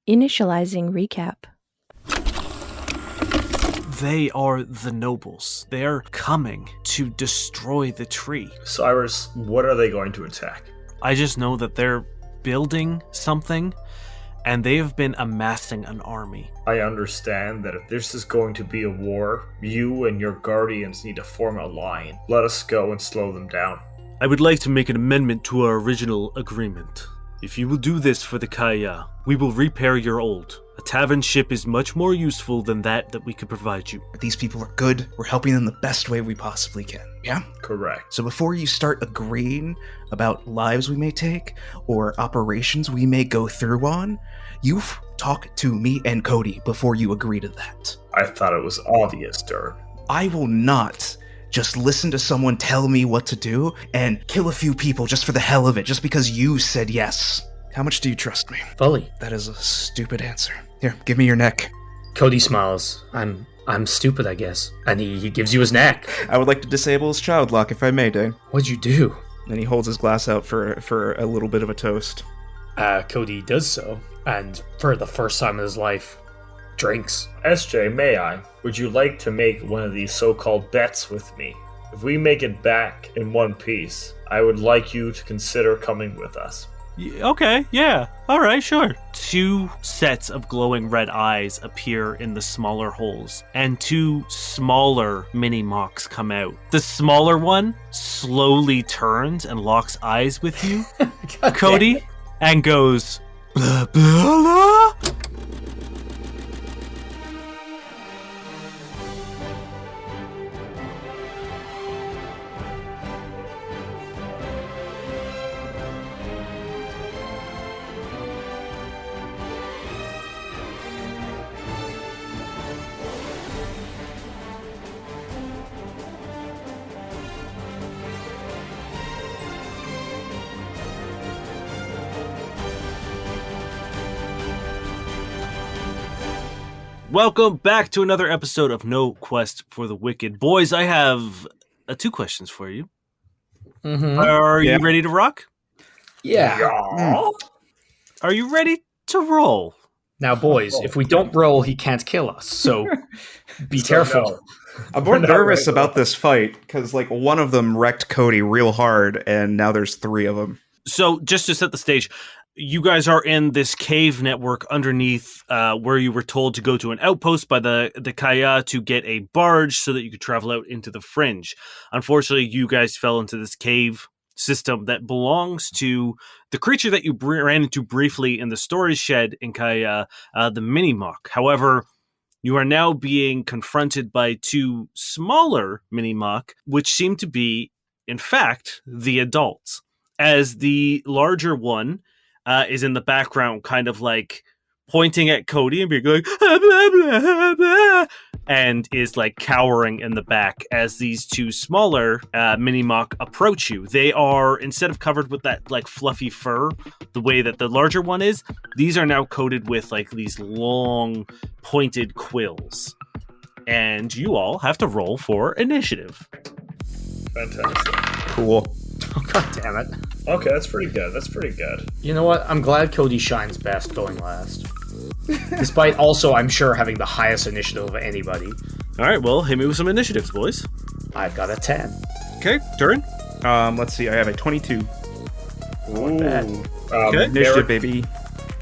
Initializing recap. They are the nobles. They are coming to destroy the tree. Cyrus, what are they going to attack? I just know that they're building something, and they have been amassing an army. I understand that if this is going to be a war, you and your guardians need to form a line. Let us go and slow them down. I would like to make an amendment to our original agreement. If you will do this for the Kaiya, we will repair your old. A tavern ship is much more useful than that we could provide you. These people are good. We're helping them the best way we possibly can. Yeah? Correct. So before you start agreeing about lives we may take or operations we may go through on, you've talked to me and Cody before you agree to that. I thought it was obvious, Durrin. I will not just listen to someone tell me what to do and kill a few people just for the hell of it, just because you said yes. How much do you trust me? Fully. That is a stupid answer. Here, give me your neck. Cody smiles. I'm stupid, I guess. And he gives you his neck. I would like to disable his child lock if I may, Dane. What'd you do? And he holds his glass out for a little bit of a toast. Cody does so, and for the first time in his life, drinks. SJ, may I? Would you like to make one of these so-called bets with me? If we make it back in one piece, I would like you to consider coming with us. Okay, yeah. Alright, sure. 2 sets of glowing red eyes appear in the smaller holes, and 2 smaller mini-mocks come out. The smaller one slowly turns and locks eyes with you, Cody, and goes, blah, blah, blah. Welcome back to another episode of No Quest for the Wicked. Boys, I have 2 questions for you. Mm-hmm. Are you ready to rock? Yeah. Are you ready to roll? Now, boys, if we don't roll, he can't kill us, so be careful. No. I'm more nervous about this fight, because one of them wrecked Cody real hard, and now there's 3 of them. So, just to set the stage, you guys are in this cave network underneath where you were told to go to an outpost by the Kaiya to get a barge so that you could travel out into the Fringe. Unfortunately, you guys fell into this cave system that belongs to the creature that you ran into briefly in the storage shed in Kaiya, the Mini-Mock. However, you are now being confronted by 2 smaller Mini-Mock, which seem to be, in fact, the adults. As the larger one is in the background, kind of pointing at Cody and being like, blah, blah, blah, and is cowering in the back as these 2 smaller mini-mock approach you. They are, instead of covered with that fluffy fur, the way that the larger one is, these are now coated with these long pointed quills. And you all have to roll for initiative. Fantastic. Cool. Oh, God damn it. Okay, that's pretty good. You know what? I'm glad Cody shines best going last. Despite also, I'm sure, having the highest initiative of anybody. Alright, well, hit me with some initiatives, boys. I've got a 10. Okay, Durrin? Let's see, I have a 22. Not bad. Okay. Initiative, baby.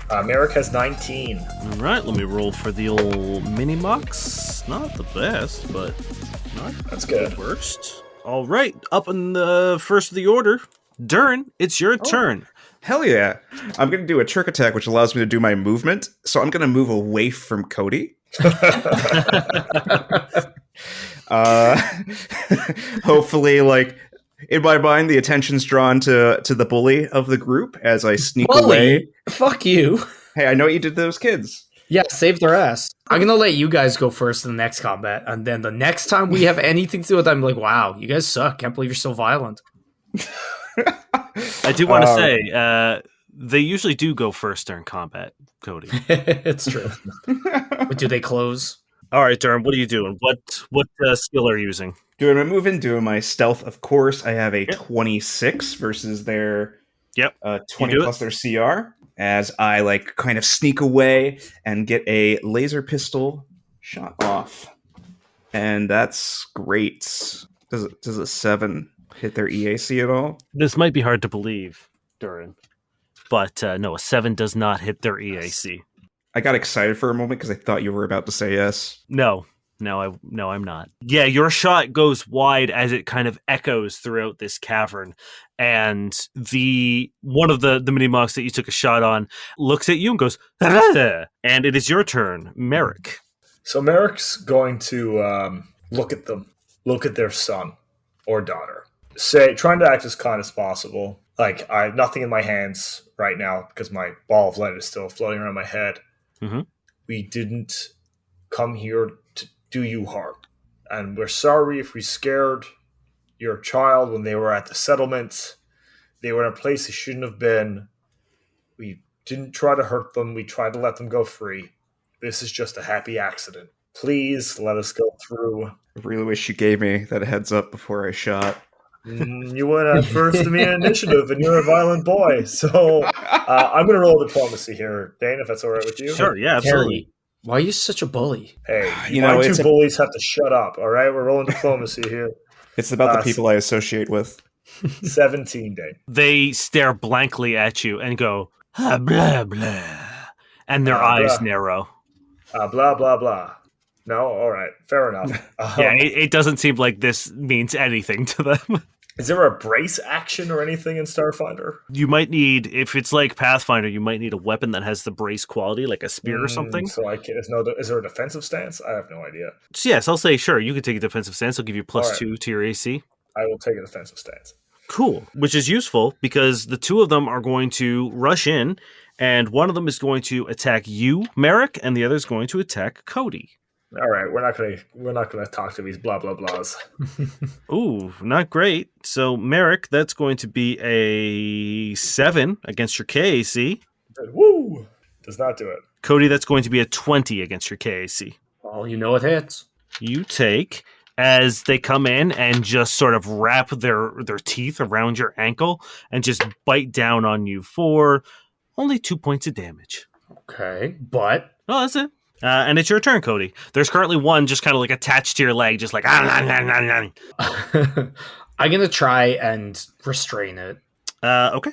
Merrick has 19. Alright, let me roll for the old mini-mocks. Not the best, but not That's good. the worst. Alright, up in the first of the order, Durrin, it's your turn. Hell yeah. I'm going to do a trick attack, which allows me to do my movement. So I'm going to move away from Cody. Hopefully, in my mind, the attention's drawn to the bully of the group as I sneak away. Fuck you. Hey, I know what you did to those kids. Yeah, save their ass. I'm going to let you guys go first in the next combat, and then the next time we have anything to do with them, I'm like, wow, you guys suck. Can't believe you're so violent. I do want to say, they usually do go first during combat, Cody. It's true. But do they close? All right, Durrin, what are you doing? What skill are you using? Doing my moving, doing my stealth, of course. I have a 26 versus their Yep. 20 You do plus their CR as I like kind of sneak away and get a laser pistol shot off. And that's great. Does a 7 hit their EAC at all? This might be hard to believe, Durrin. But no, a 7 does not hit their EAC. I got excited for a moment because I thought you were about to say yes. No, I'm not. Yeah, your shot goes wide as it kind of echoes throughout this cavern, and the one of the mini monks that you took a shot on looks at you and goes, and it is your turn, Merrick. So Merrick's going to look at them, look at their son or daughter, trying to act as kind as possible. Like, I have nothing in my hands right now because my ball of light is still floating around my head. Mm-hmm. We didn't come here to do you harm. And we're sorry if we scared your child when they were at the settlement. They were in a place they shouldn't have been. We didn't try to hurt them. We tried to let them go free. This is just a happy accident. Please let us go through. I really wish you gave me that heads up before I shot. You went at first to me in initiative, and you're a violent boy. So I'm going to roll diplomacy here, Dane, if that's all right with you. Sure, yeah, absolutely. Harry, why are you such a bully? Hey, You know, my it's two a- bullies have to shut up, all right? We're rolling diplomacy here. It's about the people I associate with. 17, Dane. They stare blankly at you and go, blah, blah, and their Ah, eyes blah. narrow. Blah, blah, blah. No? All right. Fair enough. Yeah, it doesn't seem like this means anything to them. Is there a brace action or anything in Starfinder? You might need, if it's like Pathfinder, you might need a weapon that has the brace quality, like a spear or something. So is there a defensive stance? I have no idea. So yes, I'll say sure. You can take a defensive stance. I'll give you plus All right. 2 to your AC. I will take a defensive stance. Cool, which is useful because the two of them are going to rush in, and one of them is going to attack you, Merrick, and the other is going to attack Cody. All right, we're not gonna talk to these blah blah blahs. Ooh, not great. So Merrick, that's going to be a 7 against your KAC. Woo! Does not do it. Cody, that's going to be a 20 against your KAC. Well, you know it hits. You take, as they come in and just sort of wrap their teeth around your ankle and just bite down on you for only 2 points of damage. Okay, but Oh, that's it. And it's your turn, Cody. There's currently one just kind of like attached to your leg, just like... I'm gonna try and restrain it. Okay.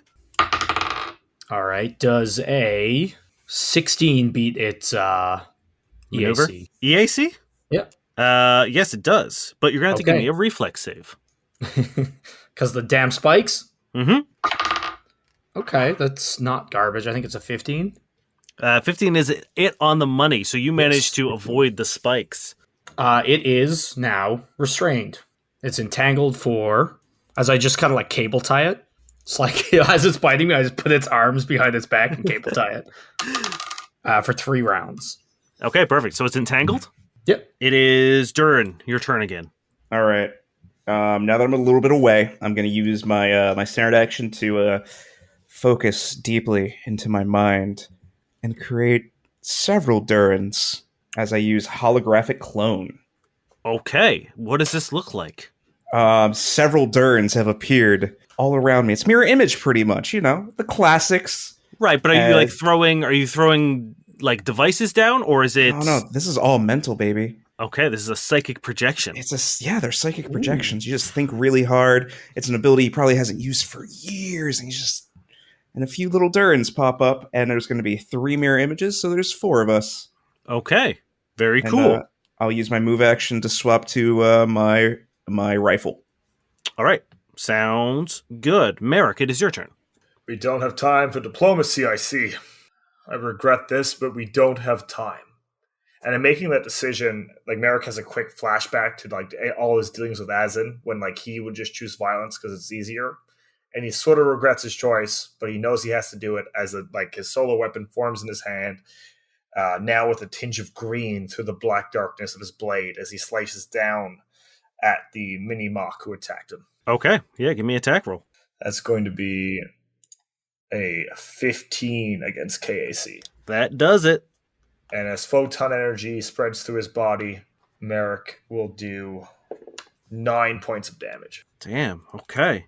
All right. Does a 16 beat its Maneuver? EAC? EAC? Yep. Yes, it does. But you're going to have to give Okay. me a reflex save. Because the damn spikes? Mm-hmm. Okay, that's not garbage. I think it's a 15. 15 is it on the money, so you managed to avoid the spikes. It is now restrained. It's entangled for, as I just kind of like cable tie it. It's like, as it's biting me, I just put its arms behind its back and cable tie it for 3 rounds. Okay, perfect. So it's entangled? Yep. It is Durrin. Your turn again. All right. Now that I'm a little bit away, I'm going to use my my standard action to focus deeply into my mind and create several Durrins as I use holographic clone. Okay. What does this look like? Several Durrins have appeared all around me. It's mirror image, pretty much. You know, the classics. Right, but are you throwing like devices down, or is it... Oh no, this is all mental, baby. Okay, this is a psychic projection. They're psychic projections. You just think really hard. It's an ability he probably hasn't used for years, and a few little Durrins pop up, and there's going to be 3 mirror images, so there's 4 of us. Okay, very And, cool. I'll use my move action to swap to my rifle. All right, sounds good. Merrick, it is your turn. We don't have time for diplomacy, I see. I regret this, but we don't have time. And in making that decision, like, Merrick has a quick flashback to like all his dealings with Azin when like he would just choose violence because it's easier. And he sort of regrets his choice, but he knows he has to do it as his solo weapon forms in his hand, now with a tinge of green through the black darkness of his blade as he slices down at the mini mock who attacked him. Okay, yeah, give me an attack roll. That's going to be a 15 against KAC. That does it. And as photon energy spreads through his body, Merrick will do 9 points of damage. Damn, okay.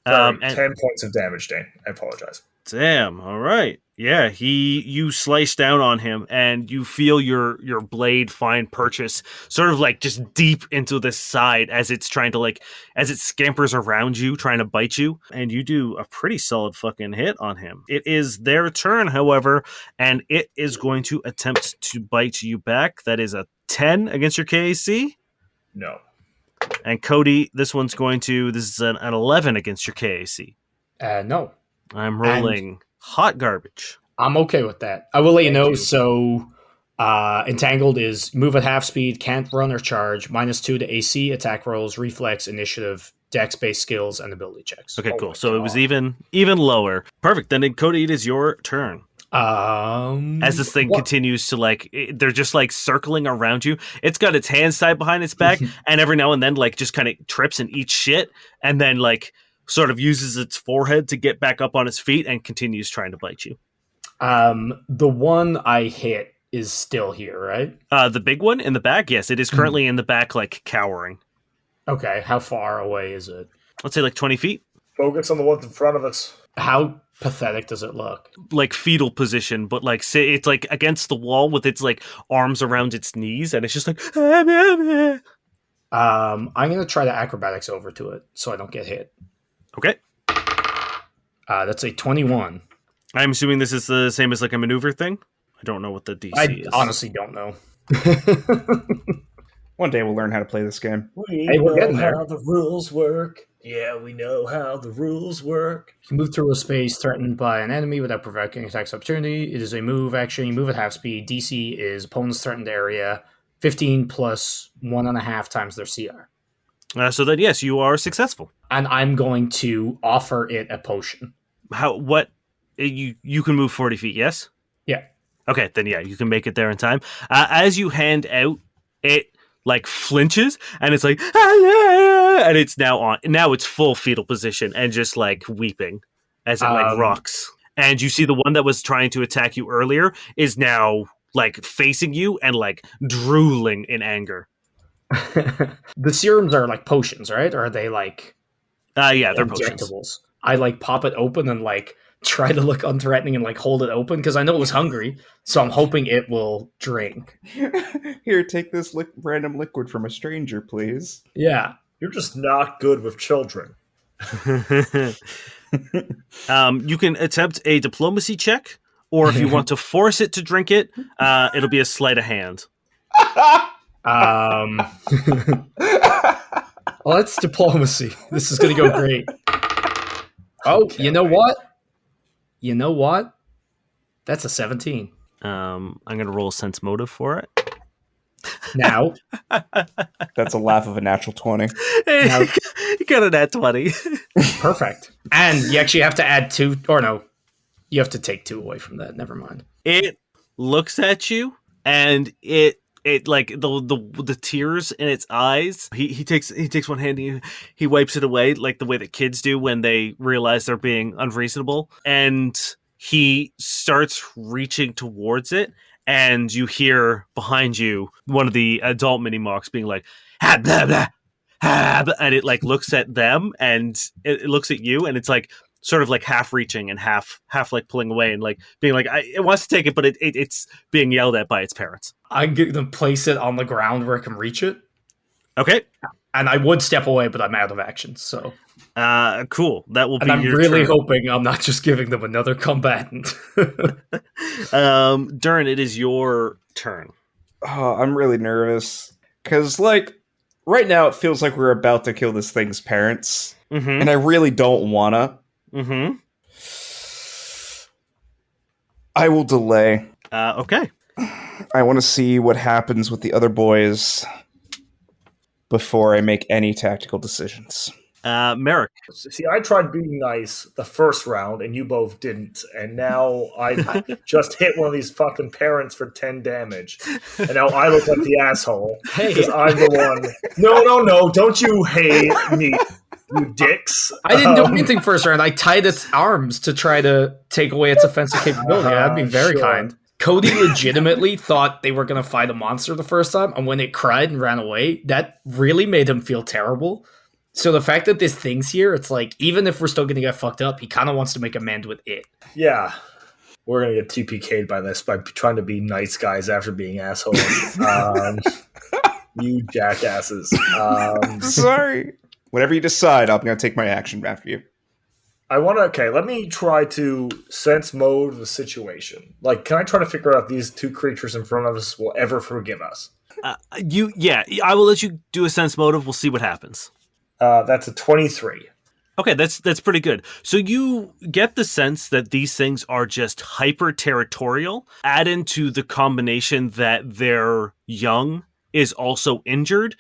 Sorry, And 10 points of damage, Dane. I apologize. damn, all right. Yeah, you slice down on him and you feel your blade find purchase sort of like just deep into the side as it's trying to as it scampers around you trying to bite you, and you do a pretty solid fucking hit on him. It is their turn, however, and it is going to attempt to bite you back. That is a 10 against your KAC. No. And Cody, this is an 11 against your KAC. No. I'm rolling hot garbage. I'm okay with that. I will let you know. you. So, Entangled is move at half speed, can't run or charge, -2 to AC, attack rolls, reflex, initiative, dex-based skills, and ability checks. Okay, Oh cool. my So it was God. even lower. Perfect. Then Cody, it is your turn. As this thing what- continues to they're just circling around you. It's got its hands tied behind its back, and every now and then just kind of trips and eats shit, and then sort of uses its forehead to get back up on its feet and continues trying to bite you. The one I hit is still here, right? The big one in the back, yes, it is currently in the back, cowering. Okay, how far away is it? Let's say 20 feet. Focus on the ones in front of us. How pathetic does it look? Fetal position, but it's against the wall with its arms around its knees, and it's just I'm gonna try the acrobatics over to it so I don't get hit. Okay. That's a 21. I'm assuming this is the same as a maneuver thing. I don't know what the DC I is. honestly don't know. One day we'll learn how to play this game. Hey, we're getting there. how the rules work. Yeah, we know how the rules work. You move through a space threatened by an enemy without provoking attacks opportunity. It is a move action. You move at half speed. DC is opponent's threatened area. 15 plus 1.5 times their CR. So then, yes, you are successful. And I'm going to offer it a potion. What? You can move 40 feet, yes? Yeah. Okay, then yeah, you can make it there in time. As you hand out, it flinches and it's and it's now it's full fetal position and just weeping as it rocks. And you see the one that was trying to attack you earlier is now facing you and drooling in anger. The serums are potions, right? Or are they yeah, they're potions. injectables? I pop it open and try to look unthreatening and hold it open because I know it was hungry, so I'm hoping it will drink. Here, take this random liquid from a stranger, please. Yeah. You're just not good with children. You can attempt a diplomacy check, or if you want to force it to drink it, it'll be a sleight of hand. Well, it's diplomacy. This is going to go great. Oh, you know what? You know what? That's a 17. I'm going to roll a sense motive for it. Now, That's a laugh of a natural 20. Now- You got a nat 20. perfect. And you actually have to add 2, or no, you have to take 2 away from that. Never mind. It looks at you, and it the tears in its eyes. He takes one hand, and he wipes it away the way that kids do when they realize they're being unreasonable, and he starts reaching towards it, and you hear behind you one of the adult mini mocs being "Ha, blah, blah, ha," and it looks at them, and it looks at you, and it's sort of half reaching and half pulling away and being it wants to take it, but it's being yelled at by its parents. I'm going to place it on the ground where it can reach it. Okay. And I would step away, but I'm out of action. So, Cool. That will be and I'm your really turn. hoping I'm not just giving them another combatant. Durrin, it is your turn. Oh, I'm really nervous. Because, right now it feels like we're about to kill this thing's parents. Mm-hmm. And I really don't wanna. Mm-hmm. I will delay. Okay. I want to see what happens with the other boys before I make any tactical decisions. Merrick. See, I tried being nice the first round, and you both didn't. And now I just hit one of these fucking parents for 10 damage. And now I look like the asshole. Hey. Because I'm the one. No. Don't you hate me, you dicks. I didn't do anything first round. I tied its arms to try to take away its offensive capability. I'd be very Sure. kind. Cody legitimately thought they were going to fight a monster the first time, and when it cried and ran away, that really made him feel terrible. So the fact that this thing's here, it's like, even if we're still going to get fucked up, he kind of wants to make amend with it. Yeah. We're going to get TPK'd by this by trying to be nice guys after being assholes. You jackasses. Sorry. Whatever you decide, I'm going to take my action after you. Let me try to sense mode the situation. Like, can I try to figure out if these two creatures in front of us will ever forgive us? I will let you do a sense motive. We'll see what happens. That's a 23. Okay, that's pretty good. So you get the sense that these things are just hyper territorial. Add into the combination that they're young is also injured.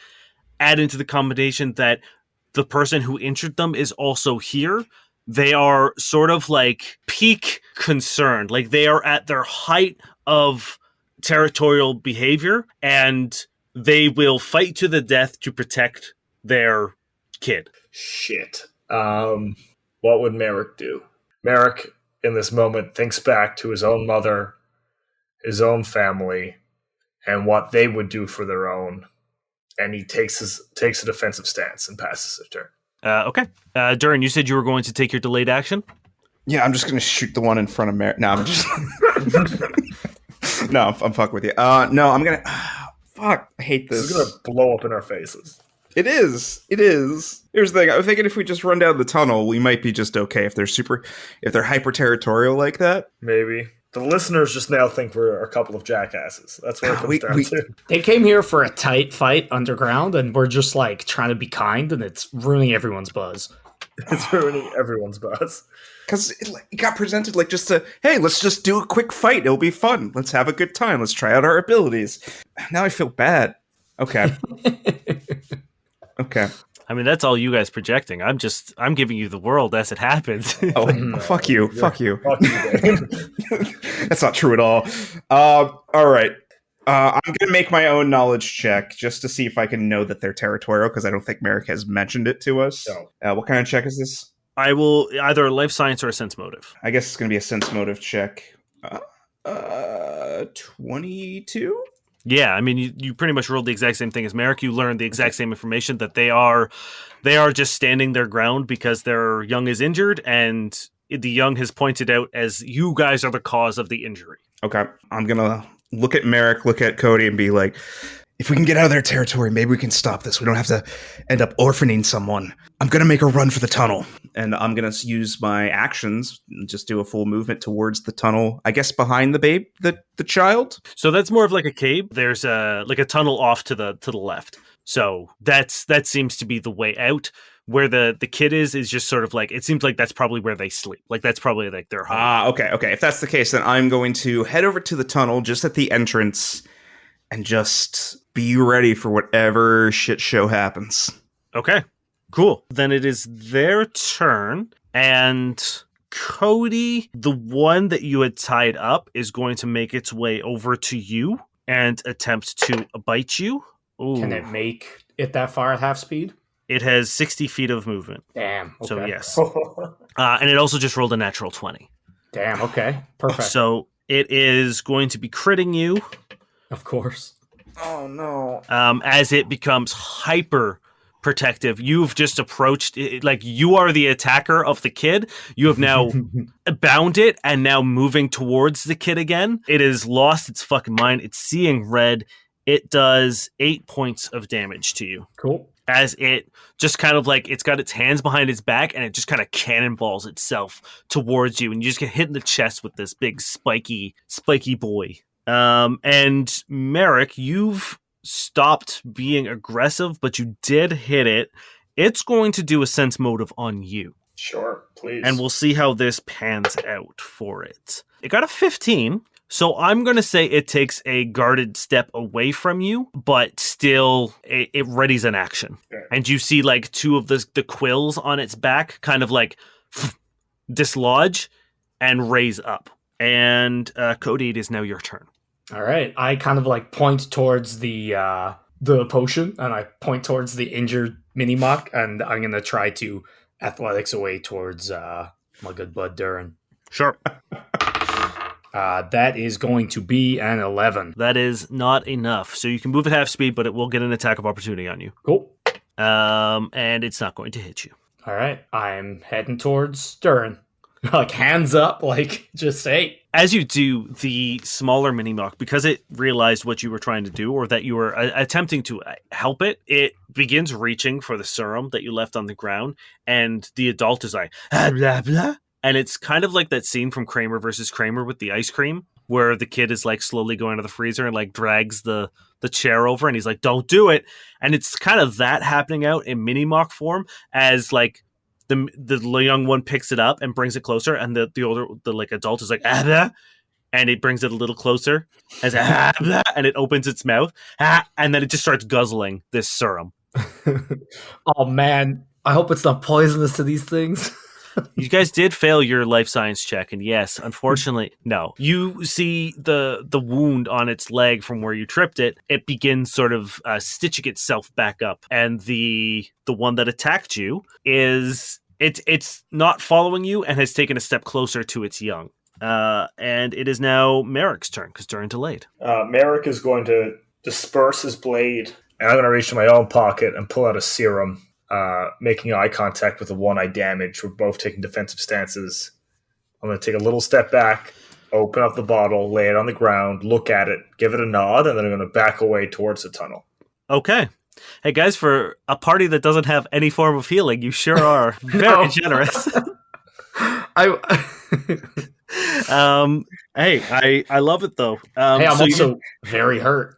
Add into the combination that the person who injured them is also here. They are sort of like peak concerned. Like they are at their height of territorial behavior, and they will fight to the death to protect their kid. Shit. What would Merrick do? Merrick, in this moment, thinks back to his own mother, his own family, and what they would do for their own, and he takes a defensive stance and passes his turn. Okay. Durrin, you said you were going to take your delayed action? Yeah, I'm just going to shoot the one in front of Merrick. No, I'm just... No, I'm fucking with you. No, I'm going to... Fuck, I hate this. This is going to blow up in our faces. It is. Here's the thing. I was thinking if we just run down the tunnel, we might be just okay. If they're hyper territorial like that, maybe. The listeners just now think we're a couple of jackasses. That's what it comes down to. They came here for a tight fight underground, and we're just like trying to be kind, and it's ruining everyone's buzz. It's ruining everyone's buzz. Because it got presented like hey, let's just do a quick fight. It'll be fun. Let's have a good time. Let's try out our abilities. Now I feel bad. Okay. Okay. I mean, that's all you guys projecting. I'm giving you the world as it happens. Fuck you. Fuck you, Dave. That's not true at all. All right. I'm going to make my own knowledge check just to see if I can know that they're territorial, because I don't think Merrick has mentioned it to us. No. What kind of check is this? I will either a life science or a sense motive. I guess it's going to be a sense motive check. 22? Yeah, I mean, you pretty much rolled the exact same thing as Merrick. You learned the exact same information, that they are just standing their ground because their young is injured, and the young has pointed out as you guys are the cause of the injury. Okay, I'm going to look at Merrick, look at Cody, and be like, if we can get out of their territory, maybe we can stop this. We don't have to end up orphaning someone. I'm going to make a run for the tunnel. And I'm going to use my actions, just do a full movement towards the tunnel, I guess behind the babe, the child. So that's more of like a cave. There's a tunnel off to the left. So that seems to be the way out. Where the kid is just sort of like, it seems like that's probably where they sleep. Like that's probably like their home. Okay. If that's the case, then I'm going to head over to the tunnel just at the entrance and just be ready for whatever shit show happens. Okay, cool. Then it is their turn, and Cody, the one that you had tied up, is going to make its way over to you and attempt to bite you. Ooh. Can it make it that far at half speed? It has 60 feet of movement. Damn. Okay. So yes. And it also just rolled a natural 20. Damn, okay. Perfect. So it is going to be critting you. Of course. Oh, no. As it becomes hyper protective. You've just approached it, like you are the attacker of the kid. You have now bound it and now moving towards the kid again. It has lost its fucking mind. It's seeing red. It does 8 points of damage to you. Cool. As it just kind of like, it's got its hands behind its back and it just kind of cannonballs itself towards you. And you just get hit in the chest with this big spiky boy. And Merrick, you've stopped being aggressive, but you did hit it. It's going to do a sense motive on you. Sure, please. And we'll see how this pans out for it. It got a 15. So I'm going to say it takes a guarded step away from you, but still it readies an action. Okay. And you see like two of the quills on its back kind of like dislodge and raise up. And Cody, it is now your turn. All right. I kind of like point towards the potion, and I point towards the injured mini-mock, and I'm going to try to athletics away towards my good bud Durrin. Sure. That is going to be an 11. That is not enough. So you can move at half speed, but it will get an attack of opportunity on you. Cool. and it's not going to hit you. All right, I'm heading towards Durrin. Like hands up, like just hey. As you do, the smaller mini-mock, because it realized what you were trying to do, or that you were attempting to help it, it begins reaching for the serum that you left on the ground, and the adult is like, ah, blah, blah. And it's kind of like that scene from Kramer versus Kramer with the ice cream, where the kid is like slowly going to the freezer and like drags the chair over, and he's like, don't do it. And it's kind of that happening out in mini-mock form, as like the young one picks it up and brings it closer, and the older like adult is like, ah, blah, and it brings it a little closer as ah, blah, and it opens its mouth, and then it just starts guzzling this serum. Oh man, I hope it's not poisonous to these things. You guys did fail your life science check, and yes, unfortunately, no. You see the wound on its leg from where you tripped it. It begins sort of stitching itself back up, and the one that attacked you is it's not following you and has taken a step closer to its young. And it is now Merrick's turn because Durrin delayed. Merrick is going to disperse his blade, and I'm going to reach to my own pocket and pull out a serum. Making eye contact with the one I damaged. We're both taking defensive stances. I'm going to take a little step back, open up the bottle, lay it on the ground, look at it, give it a nod, and then I'm going to back away towards the tunnel. Okay. Hey guys, for a party that doesn't have any form of healing, you sure are very generous. Hey, I love it though. Hey, I'm also very hurt.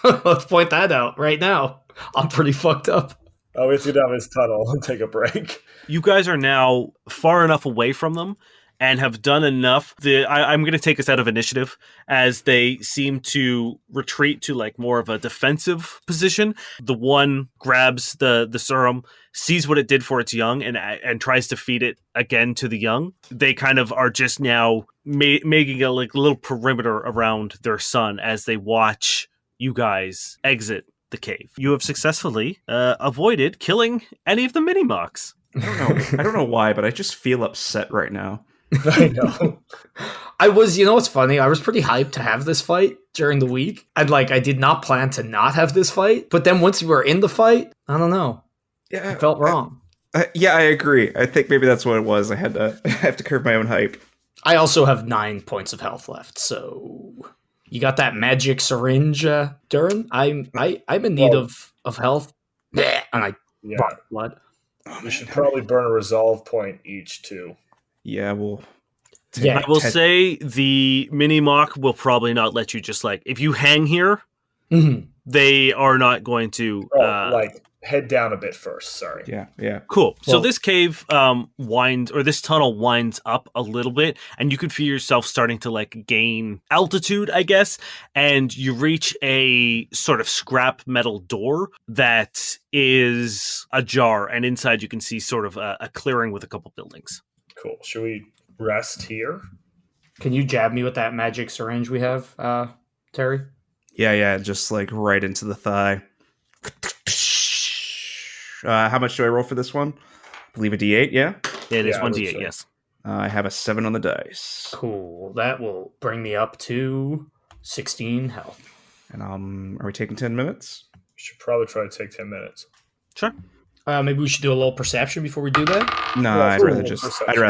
Let's point that out right now. I'm pretty fucked up. Oh, we have to get down this tunnel and take a break. You guys are now far enough away from them and have done enough. I'm going to take us out of initiative as they seem to retreat to like more of a defensive position. The one grabs the serum, sees what it did for its young, and tries to feed it again to the young. They kind of are just now making a like little perimeter around their son as they watch you guys exit the cave. You have successfully avoided killing any of the mini-mocks. I don't know why, but I just feel upset right now. I know. I was, you know what's funny? I was pretty hyped to have this fight during the week. And like, I did not plan to not have this fight. But then once we were in the fight, I don't know. Yeah, it felt wrong. Yeah, I agree. I think maybe that's what it was. I have to curb my own hype. I also have 9 points of health left, so you got that magic syringe, Durrin? I'm in need of health. And I brought blood. We should probably burn a resolve point each too. Yeah, well. I will say the mini-mock will probably not let you just like, if you hang here, they are not going to like head down a bit first. Sorry. Yeah. Cool. So this cave this tunnel winds up a little bit, and you could feel yourself starting to like gain altitude, I guess, and you reach a sort of scrap metal door that is ajar, and inside you can see sort of a clearing with a couple buildings. Cool. Should we rest here? Can you jab me with that magic syringe we have, Terry? Yeah, just like right into the thigh. How much do I roll for this one? I believe a D8, yeah? It is 1d8, yes. I have a 7 on the dice. Cool. That will bring me up to 16 health. And are we taking 10 minutes? We should probably try to take 10 minutes. Sure. Maybe we should do a little perception before we do that? No, I'd rather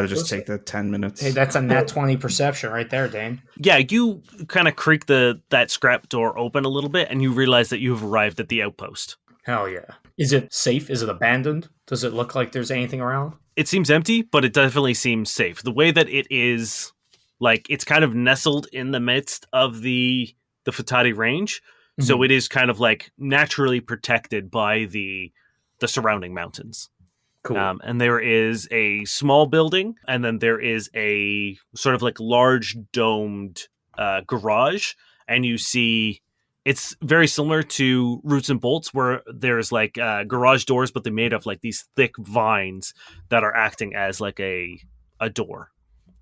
just take the 10 minutes. Hey, that's a nat 20 perception right there, Dane. Yeah, you kind of creak that scrap door open a little bit, and you realize that you have arrived at the outpost. Hell yeah. Is it safe? Is it abandoned? Does it look like there's anything around? It seems empty, but it definitely seems safe. The way that it is, like, it's kind of nestled in the midst of the Futati range, so it is kind of like naturally protected by the surrounding mountains. Cool. And there is a small building, and then there is a sort of like large domed garage, and you see it's very similar to Roots and Bolts, where there's like garage doors, but they're made of like these thick vines that are acting as like a door.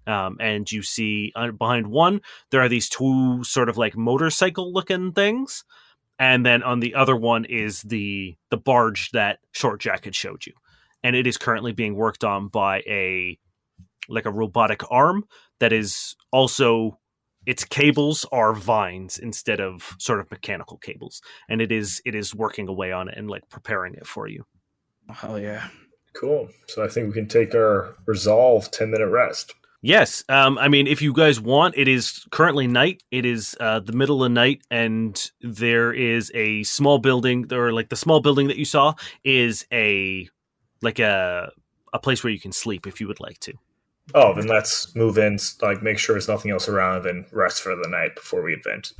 And you see behind one, there are these 2 sort of like motorcycle looking things. And then on the other one is the barge that Short Jack had showed you. And it is currently being worked on by a robotic arm that is also, its cables are vines instead of sort of mechanical cables. And it is working away on it and like preparing it for you. Oh yeah. Cool. So I think we can take our resolve 10-minute rest. Yes. I mean, if you guys want, it is currently night. It is the middle of night, and there is a small building, or like the small building that you saw is a place where you can sleep if you would like to. Oh, then let's move in, like make sure there's nothing else around, and rest for the night before we advance.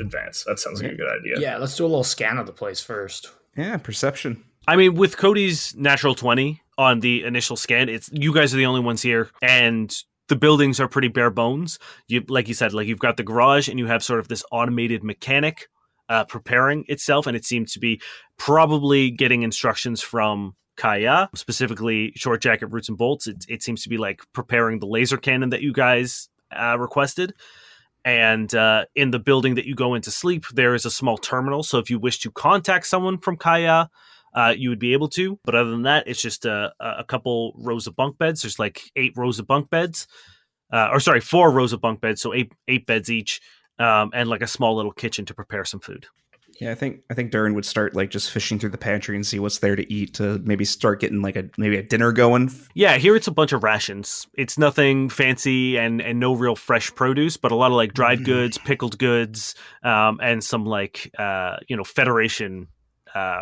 That sounds like a good idea. Yeah, let's do a little scan of the place first. Yeah, perception. I mean, with Cody's natural 20 on the initial scan, it's you guys are the only ones here, and the buildings are pretty bare bones. Like you said, like you've got the garage, and you have sort of this automated mechanic preparing itself, and it seems to be probably getting instructions from Kaiya, specifically Short Jacket, Roots and Bolts. It seems to be like preparing the laser cannon that you guys requested. And in the building that you go into sleep, there is a small terminal. So if you wish to contact someone from Kaiya, you would be able to. But other than that, it's just a couple rows of bunk beds. There's like 8 rows of bunk beds. 4 rows of bunk beds, so eight beds each, and like a small little kitchen to prepare some food. Yeah, I think Durrin would start like just fishing through the pantry and see what's there to eat to maybe start getting like a dinner going. Yeah, here it's a bunch of rations. It's nothing fancy and no real fresh produce, but a lot of like dried goods, pickled goods, and some like Federation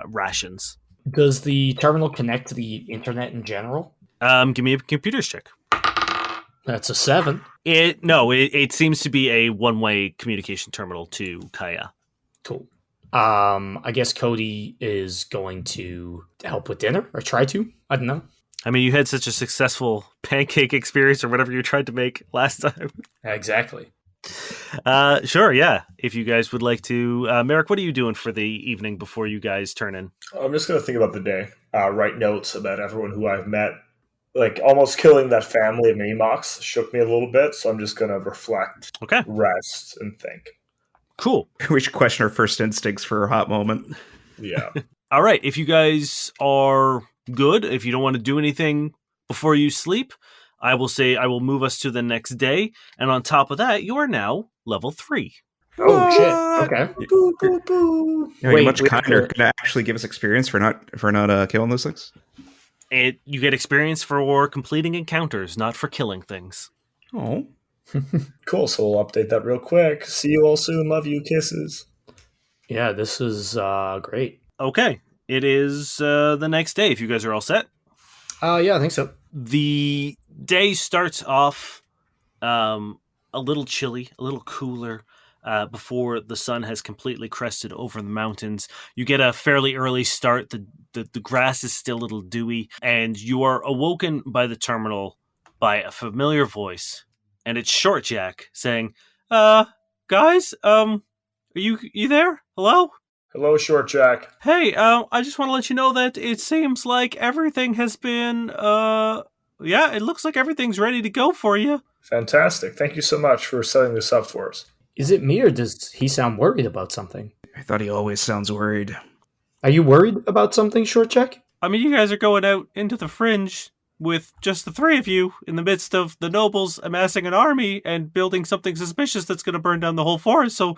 rations. Does the terminal connect to the internet in general? Give me a computers check. That's a 7. It seems to be a one-way communication terminal to Kaiya. Cool. I guess Cody is going to help with dinner, or try to. I don't know. I mean, you had such a successful pancake experience or whatever you tried to make last time. Exactly. Sure, yeah. If you guys would like to, Merrick, what are you doing for the evening before you guys turn in? I'm just going to think about the day, write notes about everyone who I've met. Like, almost killing that family of Mini-Mox shook me a little bit, so I'm just going to reflect, Okay, rest, and think. cool. We should question our first instincts for a hot moment. Yeah. All right, if you guys are good, if you don't want to do anything before you sleep, I will say I will move us to the next day, and on top of that, you are now level 3. Oh, shit. Okay. Boo, boo, boo. You're Wait, much we kinder. have to- Gonna actually give us experience for not killing those things. You get experience for completing encounters, not for killing things. Oh, Cool, so we'll update that real quick. See you all soon. Love you. Kisses. Yeah, this is great. Okay, it is the next day. If you guys are all set, Yeah, I think so. the day starts off a little chilly, a little cooler. Before the sun has completely crested over the mountains, you get a fairly early start. The grass is still a little dewy, and you are awoken by the terminal by a familiar voice, and it's Short Jack saying, "Guys, are you there? Hello? Hello, Short Jack. Hey, I just want to let you know that it seems like everything has been, it looks like everything's ready to go for you." Fantastic. Thank you so much for setting this up for us. Is it me, or does he sound worried about something? I thought he always sounds worried. Are you worried about something, Short Jack? I mean, you guys are going out into the Fringe with just the 3 of you in the midst of the nobles amassing an army and building something suspicious that's going to burn down the whole forest. So,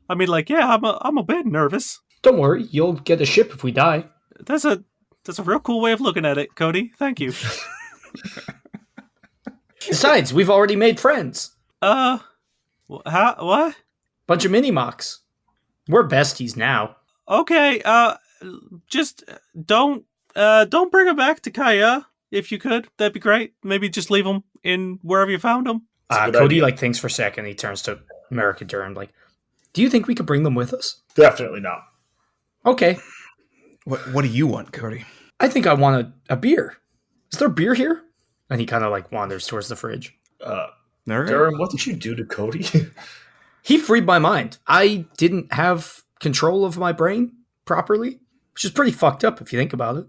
I mean, like, yeah, I'm a bit nervous. Don't worry, you'll get a ship if we die. That's a real cool way of looking at it, Cody. Thank you. Besides, we've already made friends. What? Bunch of mini-mocks. We're besties now. Okay, just don't bring him back to Kaiya if you could. That'd be great. Maybe just leave him in wherever you found him. a good Cody idea. thinks for a second. He turns to Merrick and Durrin, do you think we could bring them with us? Definitely not. Okay. What do you want, Cody? I think I want a beer. Is there beer here? And he kind of wanders towards the fridge. All right. Durrin, what did you do to Cody? He freed my mind. I didn't have control of my brain properly, which is pretty fucked up if you think about it.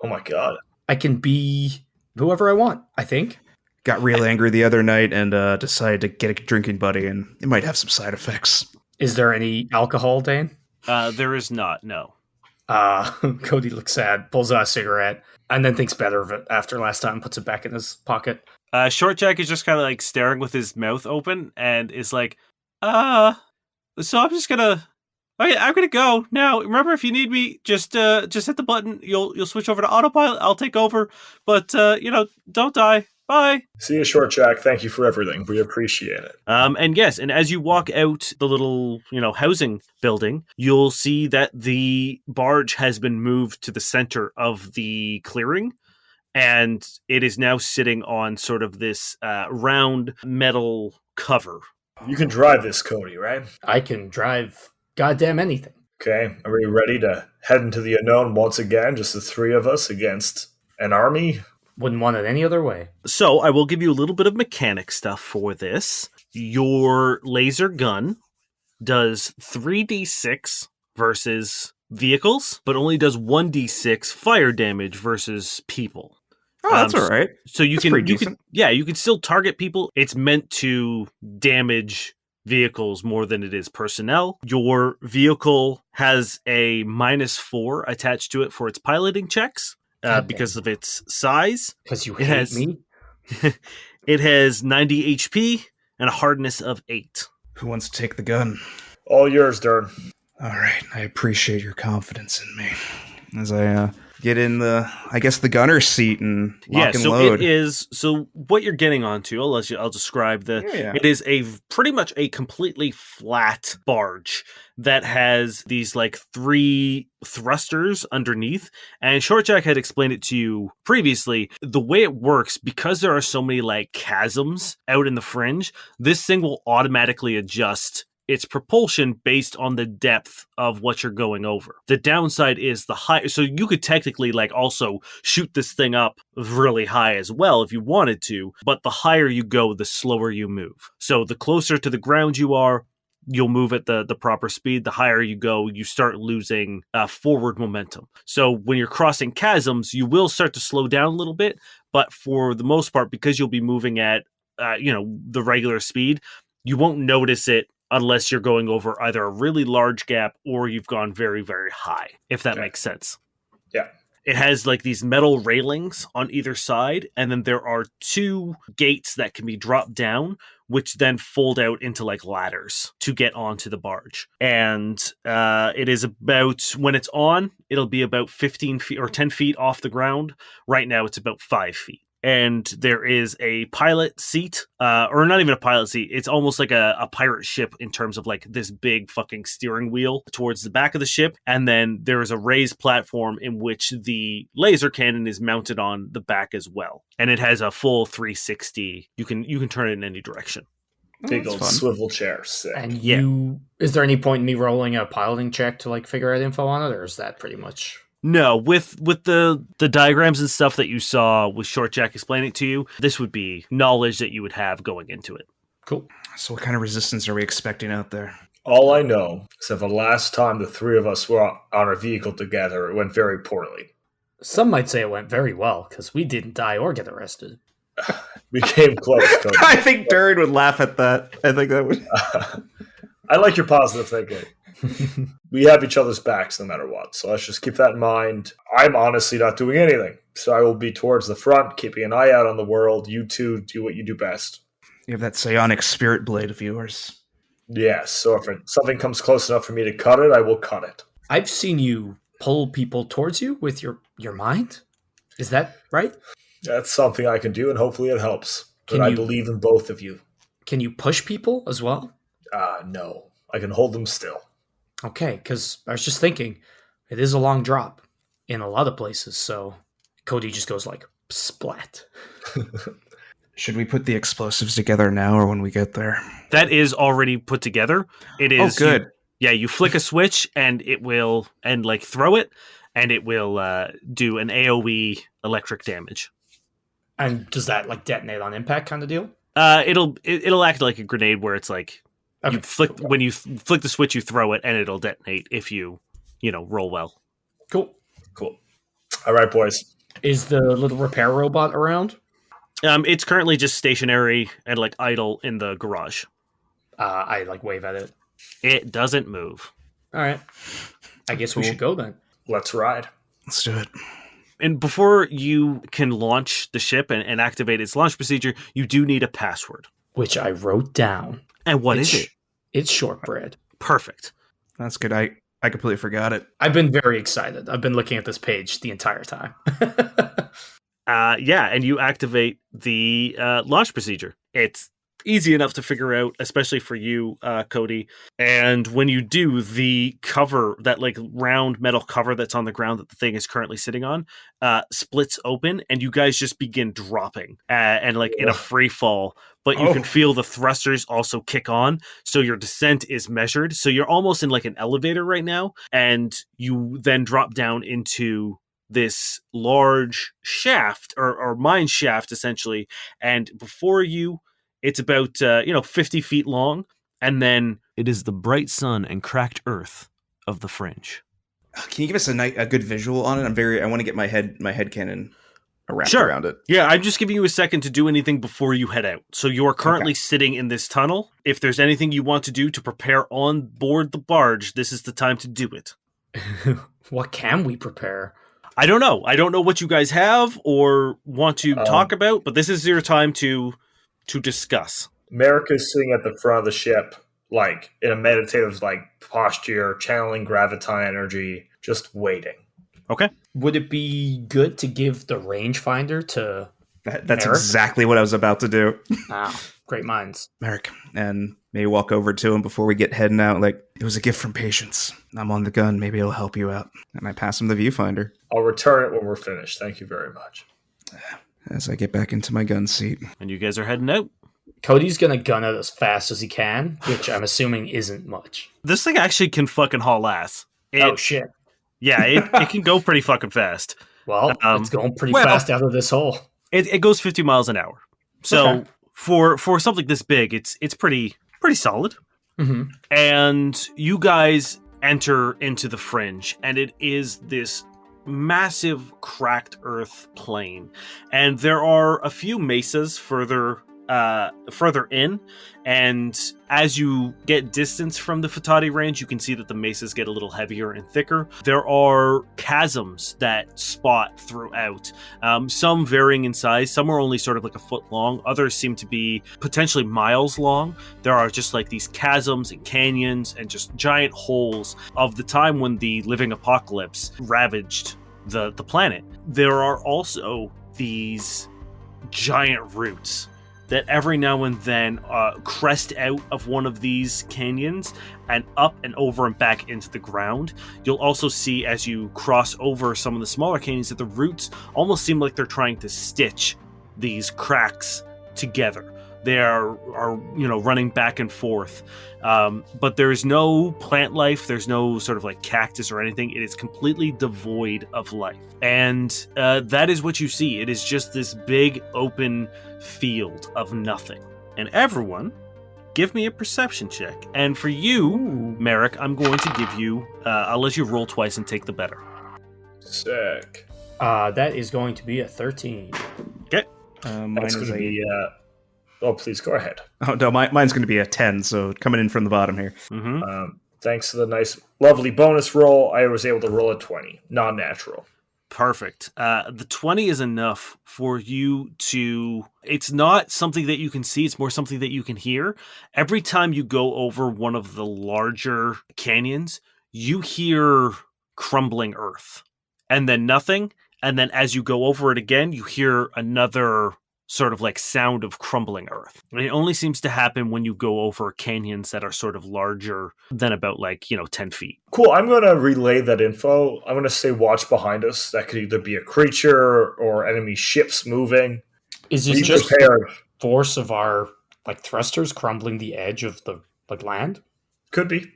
Oh my god. I can be whoever I want, I think. Got real angry the other night and decided to get a drinking buddy, and it might have some side effects. Is there any alcohol, Dan? There is not. No. Cody looks sad, pulls out a cigarette, and then thinks better of it after last time, puts it back in his pocket. Short Jack is just kind of staring with his mouth open and is like, so I'm just gonna Okay, I'm gonna go now. Remember, if you need me, just hit the button. You'll switch over to autopilot. I'll take over. But don't die. Bye. See you short, Jack. Thank you for everything. We appreciate it. And yes, and as you walk out the little, housing building, you'll see that the barge has been moved to the center of the clearing, and it is now sitting on sort of this round metal cover. You can drive this, Cody, right? I can drive goddamn anything. Okay. Are we ready to head into the unknown once again? Just the three of us against an army? Wouldn't want it any other way. So I will give you a little bit of mechanic stuff for this. Your laser gun does 3d6 versus vehicles, but only does 1d6 fire damage versus people. Oh, that's all right. So you That's pretty can decent. you can still target people. It's meant to damage vehicles more than it is personnel. Your vehicle has a -4 attached to it for its piloting checks. Because of its size. Because you hate me? It has 90 HP and a hardness of 8. Who wants to take the gun? All yours, Durrin. All right, I appreciate your confidence in me. As I get in the gunner's seat and lock and load. So what you're getting onto, I'll describe it is pretty much a completely flat barge that has these like 3 thrusters underneath. And Shortjack had explained it to you previously. The way it works, because there are so many like chasms out in the fringe, this thing will automatically adjust its propulsion based on the depth of what you're going over. The downside is the high, so you could technically like also shoot this thing up really high as well if you wanted to, but the higher you go, the slower you move. So the closer to the ground you are, you'll move at the proper speed. The higher you go, you start losing forward momentum. So when you're crossing chasms, you will start to slow down a little bit, but for the most part, because you'll be moving at the regular speed, you won't notice it unless you're going over either a really large gap or you've gone very, very high, if that makes sense. Yeah. It has like these metal railings on either side, and then there are 2 gates that can be dropped down, which then fold out into like ladders to get onto the barge. And it is about, when it's on, it'll be about 15 feet or 10 feet off the ground. Right now, it's about 5 feet. And there is a pilot seat, or not even a pilot seat. It's almost like a pirate ship in terms of like this big fucking steering wheel towards the back of the ship. And then there is a raised platform in which the laser cannon is mounted on the back as well. And it has a full 360. You can turn it in any direction. Big old swivel chair. Sick. And is there any point in me rolling a piloting check to like figure out info on it, or is that pretty much... No, with the diagrams and stuff that you saw with Short Jack explaining it to you, this would be knowledge that you would have going into it. Cool. So what kind of resistance are we expecting out there? All I know is that the last time the three of us were on a vehicle together, it went very poorly. Some might say it went very well, because we didn't die or get arrested. We came close, Cody. I think Durrin would laugh at that. I think that would... I like your positive thinking. We have each other's backs no matter what, so let's just keep that in mind. I'm honestly not doing anything, so I will be towards the front, keeping an eye out on the world. You two do what you do best. You have that psionic spirit blade of yours. Yes, so if something comes close enough for me to cut it, I will cut it. I've seen you pull people towards you with your mind. Is that right? That's something I can do, and hopefully it helps. But I believe in both of you. Can you push people as well? No. I can hold them still. Okay, because I was just thinking, it is a long drop in a lot of places, so Cody just goes like, splat. Should we put the explosives together now or when we get there? That is already put together. It is. Oh, good. You flick a switch and it will, and like throw it, and it will do an AoE electric damage. And does that like detonate on impact kind of deal? It'll act like a grenade where it's like, okay. When you flick the switch, you throw it, and it'll detonate if you roll well. Cool. All right, boys. Is the little repair robot around? It's currently just stationary and like idle in the garage. I like wave at it. It doesn't move. All right. I guess we should go then. Let's ride. Let's do it. And before you can launch the ship and activate its launch procedure, you do need a password. Which I wrote down. And what is it? It's shortbread. Perfect. That's good. I completely forgot it. I've been very excited. I've been looking at this page the entire time. Yeah, and you activate the launch procedure. It's easy enough to figure out, especially for you, Cody. And when you do, the cover, that like round metal cover that's on the ground that the thing is currently sitting on, splits open, and you guys just begin dropping and like in a free fall. But you can feel the thrusters also kick on, so your descent is measured. So you're almost in like an elevator right now, and you then drop down into this large shaft or mine shaft essentially, and before you it's about 50 feet long, and then it is the bright sun and cracked earth of the Fringe. Can you give us a good visual on it? I want to get my head cannon wrapped Sure. around it. Yeah, I'm just giving you a second to do anything before you head out. So you are currently sitting in this tunnel. If there's anything you want to do to prepare on board the barge, this is the time to do it. What can we prepare? I don't know. I don't know what you guys have or want to talk about, but this is your time to discuss. Merrick is sitting at the front of the ship, like in a meditative posture, channeling graviton energy, just waiting. Okay. Would it be good to give the rangefinder to That's Merrick? exactly what I was about to do. Wow, great minds. Merrick, and maybe walk over to him before we get heading out. Like, it was a gift from Patience. I'm on the gun. Maybe it'll help you out. And I pass him the viewfinder. I'll return it when we're finished. Thank you very much. As I get back into my gun seat. And you guys are heading out. Cody's gonna gun it as fast as he can, which I'm assuming isn't much. This thing actually can fucking haul ass. Oh shit. Yeah, it can go pretty fucking fast. Well, it's going pretty fast out of this hole. It goes 50 miles an hour. So for something this big, it's pretty solid. Mm-hmm. And you guys enter into the Fringe, and it is this massive cracked earth plain. And there are a few mesas further in, and as you get distance from the Fatati range, you can see that the mesas get a little heavier and thicker. There are chasms that spot throughout, some varying in size. Some are only sort of like a foot long, others seem to be potentially miles long. There are just like these chasms and canyons and just giant holes of the time when the living apocalypse ravaged the planet. There are also these giant roots that every now and then crest out of one of these canyons and up and over and back into the ground. You'll also see, as you cross over some of the smaller canyons, that the roots almost seem like they're trying to stitch these cracks together. They are running back and forth. But there's no plant life. There's no sort of like cactus or anything. It is completely devoid of life. And that is what you see. It is just this big open field of nothing. And everyone, give me a perception check. And for you, Merrick, I'm going to give you, I'll let you roll twice and take the better. Sick. That is going to be a 13. Okay. Mine That's is going to be... Oh, please go ahead. Oh, no, mine's going to be a 10, so coming in from the bottom here. Mm-hmm. Thanks to the nice, lovely bonus roll, I was able to roll a 20. Non-natural. Perfect. The 20 is enough for you to... It's not something that you can see. It's more something that you can hear. Every time you go over one of the larger canyons, you hear crumbling earth. And then nothing. And then as you go over it again, you hear another sort of like sound of crumbling earth. And it only seems to happen when you go over canyons that are sort of larger than about 10 feet. Cool, I'm going to relay that info. I'm going to say watch behind us. That could either be a creature or enemy ships moving. Is it just the force of our thrusters crumbling the edge of the land? Could be.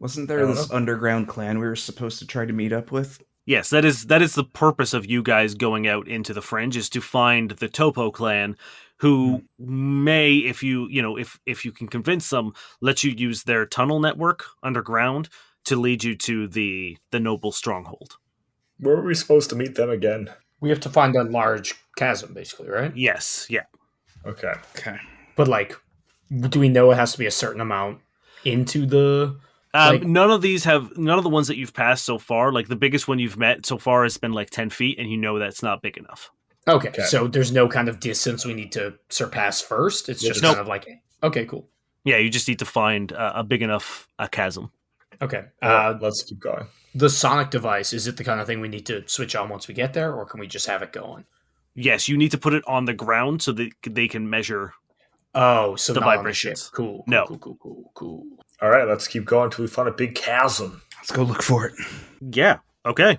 Wasn't there this underground clan we were supposed to try to meet up with? Yes, that is the purpose of you guys going out into the Fringe, is to find the Toppo clan, who may, if you can convince them, let you use their tunnel network underground to lead you to the noble stronghold. Where were we supposed to meet them again? We have to find a large chasm, basically, right? Yes, yeah. Okay. But do we know it has to be a certain amount into the... none of the ones that you've passed so far, the biggest one you've met so far has been 10 feet, and that's not big enough. Okay, so there's no kind of distance we need to surpass first. It's just kind of okay, cool. Yeah, you just need to find a big enough chasm. Okay. Let's keep going. The sonic device, is it the kind of thing we need to switch on once we get there, or can we just have it going? Yes, you need to put it on the ground so that they can measure Oh, so the not on the ship. vibrations. Cool. No. Cool. All right, let's keep going until we find a big chasm. Let's go look for it. Yeah. Okay.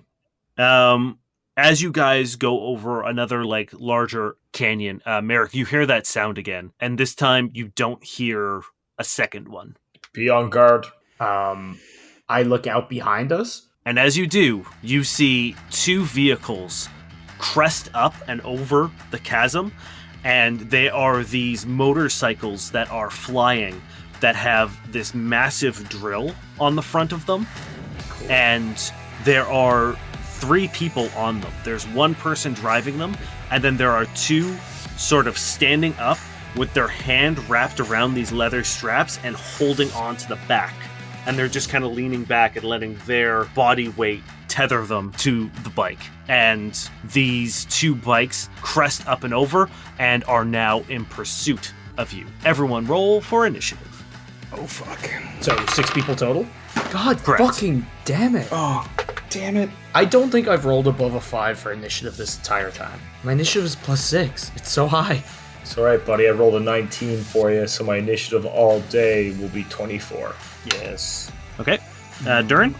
As you guys go over another like larger canyon, Merrick, you hear that sound again, and this time you don't hear a second one. Be on guard. I look out behind us. And as you do, you see two vehicles crest up and over the chasm, and they are these motorcycles that are flying that have this massive drill on the front of them. And there are 3 people on them. There's one person driving them, and then there are 2 sort of standing up with their hand wrapped around these leather straps and holding on to the back. And they're just kind of leaning back and letting their body weight tether them to the bike. And these 2 bikes crest up and over and are now in pursuit of you. Everyone roll for initiative. Oh, fuck. So 6 people total? God Correct. fucking damn it. Oh, damn it. I don't think I've rolled above a 5 for initiative this entire time. My initiative is +6. It's so high. It's all right, buddy. I rolled a 19 for you, so my initiative all day will be 24. Yes. Okay. Durrin?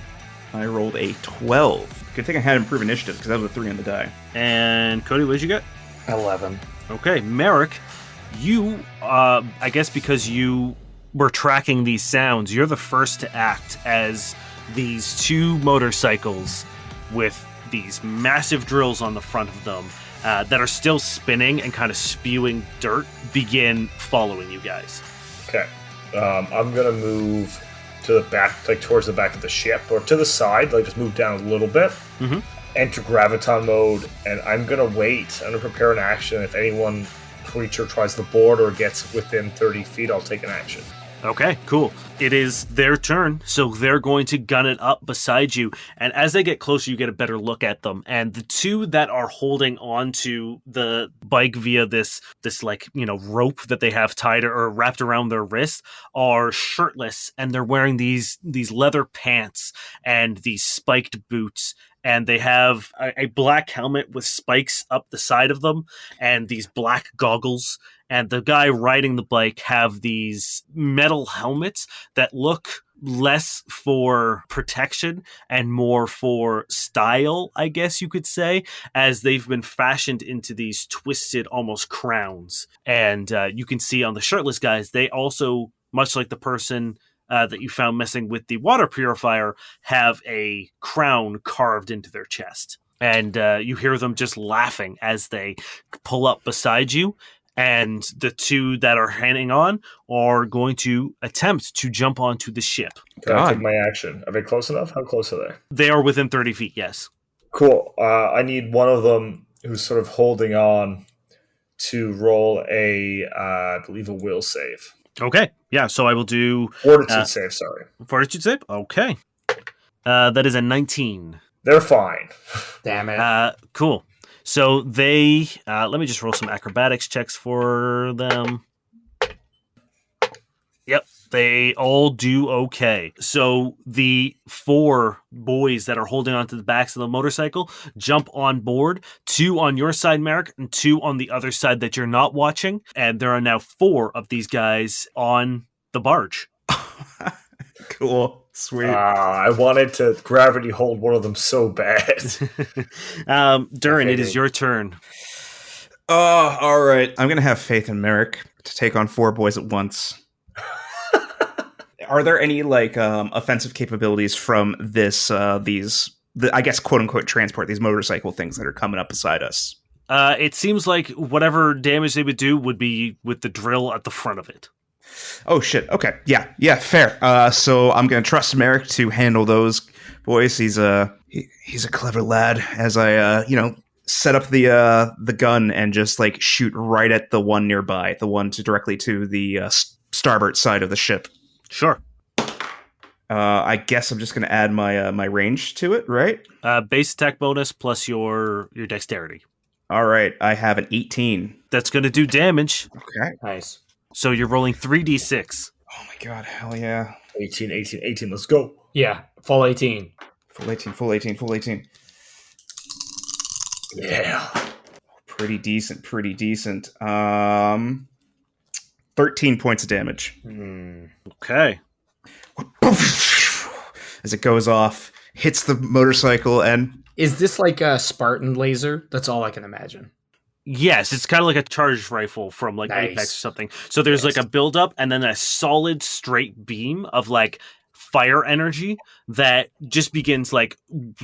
I rolled a 12. Good thing I had improved initiative, because that was a 3 on the die. And Cody, what did you get? 11. Okay, Merrick, you, I guess because you were tracking these sounds, you're the first to act as these 2 motorcycles with these massive drills on the front of them that are still spinning and kind of spewing dirt begin following you guys. Okay. I'm going to move to the back, like towards the back of the ship, or to the side, like just move down a little bit. Mhm. Enter graviton mode, and I'm going to wait. I'm going to prepare an action. If anyone creature tries to board or gets within 30 feet, I'll take an action. Okay, cool. It is their turn, so they're going to gun it up beside you. And as they get closer, you get a better look at them. And the 2 that are holding on to the bike via this like, rope that they have tied or wrapped around their wrist are shirtless, and they're wearing these leather pants and these spiked boots. And they have a black helmet with spikes up the side of them and these black goggles. And the guy riding the bike have these metal helmets that look less for protection and more for style, I guess you could say, as they've been fashioned into these twisted almost crowns. And you can see on the shirtless guys, they also, much like the person that you found messing with the water purifier, have a crown carved into their chest. And you hear them just laughing as they pull up beside you. And the 2 that are hanging on are going to attempt to jump onto the ship. Can I take my action? Are they close enough? How close are they? They are within 30 feet, yes. Cool. I need one of them who's sort of holding on to roll I believe, a will save. Okay, yeah, so I will do... Fortitude save, sorry. Fortitude save? Okay. That is a 19. They're fine. Damn it. Cool. So they... let me just roll some acrobatics checks for them. Yep, they all do okay. So the 4 boys that are holding onto the backs of the motorcycle jump on board, 2 on your side, Merrick, and 2 on the other side that you're not watching. And there are now 4 of these guys on the barge. Cool. Sweet. I wanted to gravity hold one of them so bad. Durrin, it is your turn. All right. I'm going to have faith in Merrick to take on 4 boys at once. Are there any offensive capabilities from this I guess quote unquote transport, these motorcycle things that are coming up beside us? It seems like whatever damage they would do would be with the drill at the front of it. Oh shit. Okay. Yeah, fair. So I'm going to trust Merrick to handle those boys. He's a clever lad, as I set up the gun and just shoot right at the one nearby, the one directly to the starboard side of the ship. Sure. I guess I'm just going to add my range to it, right? Base attack bonus plus your dexterity. All right, I have an 18. That's going to do damage. Okay. Nice. So you're rolling 3d6. Oh my god, hell yeah. 18, let's go. Yeah, full 18. Full 18, full 18, full 18. Yeah. Pretty decent, pretty decent. 13 points of damage. Okay. As it goes off, hits the motorcycle, and Is this like a Spartan laser? That's all I can imagine. Yes, it's kind of like a charged rifle from like Nice. Apex or something. So there's Nice. like a build-up and then a solid straight beam of like fire energy that just begins like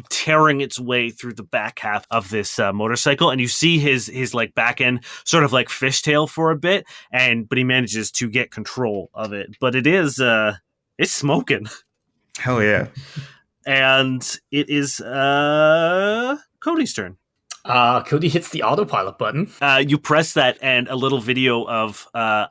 tearing its way through the back half of this motorcycle, and you see his like back end sort of like fishtail for a bit, but he manages to get control of it. But it is it's smoking, hell yeah. and it is Cody's turn. Cody hits the autopilot button. You press that, and a little video of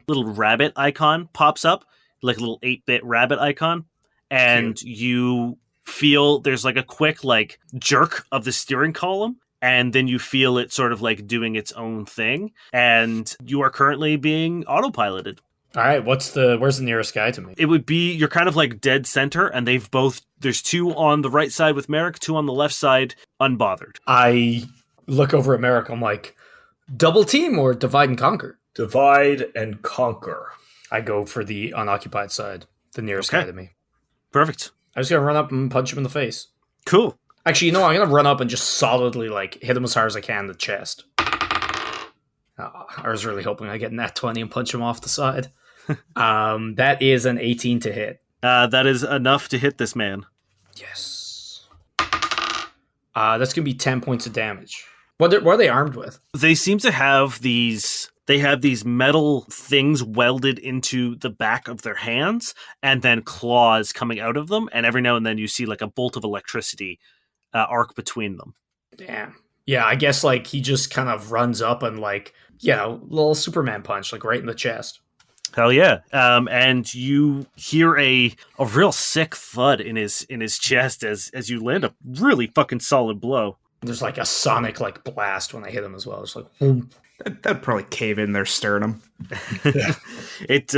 little rabbit icon pops up, like a little 8-bit rabbit icon, and you feel there's like a quick like jerk of the steering column, and then you feel it sort of like doing its own thing, and you are currently being autopiloted. All right, where's the nearest guy to me? It would be, you're kind of like dead center, and there's 2 on the right side with Merrick, 2 on the left side, unbothered. I look over at Merrick. I'm like, double team or divide and conquer? Divide and conquer. I go for the unoccupied side, the nearest guy to me. Perfect. I'm just gonna run up and punch him in the face. Cool. Actually, you know, I'm gonna run up and just solidly like hit him as hard as I can in the chest. I was really hoping I get nat 20 and punch him off the side. That is an 18 to hit. That is enough to hit this man. Yes. That's gonna be 10 points of damage. What are they armed with? They seem to have these metal things welded into the back of their hands, and then claws coming out of them, and every now and then you see like a bolt of electricity arc between them. Damn. Yeah, I guess like he just kind of runs up and like, little Superman punch, like right in the chest. Hell yeah. And you hear a real sick thud in his chest as you land a really fucking solid blow. There's like a sonic like blast when I hit him as well. It's like, boom. That'd probably cave in their sternum. It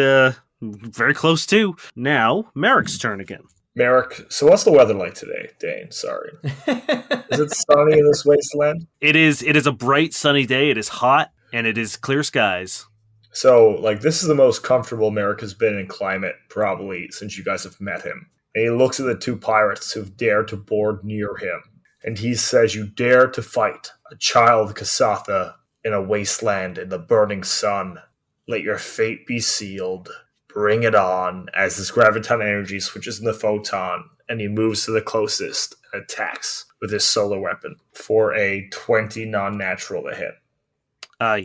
very close too. Now Merrick's turn again. Merrick, so what's the weather like today, Dane? Sorry. Is it sunny in this wasteland? It is a bright sunny day. It is hot, and it is clear skies. So, like, this is the most comfortable Merrick has been in climate probably since you guys have met him. And he looks at the 2 pirates who've dared to board near him. And he says, "You dare to fight a child of Kasatha in a wasteland in the burning sun. Let your fate be sealed. Bring it on," as this graviton energy switches in the photon, and he moves to the closest and attacks with his solar weapon for a 20 non-natural to hit.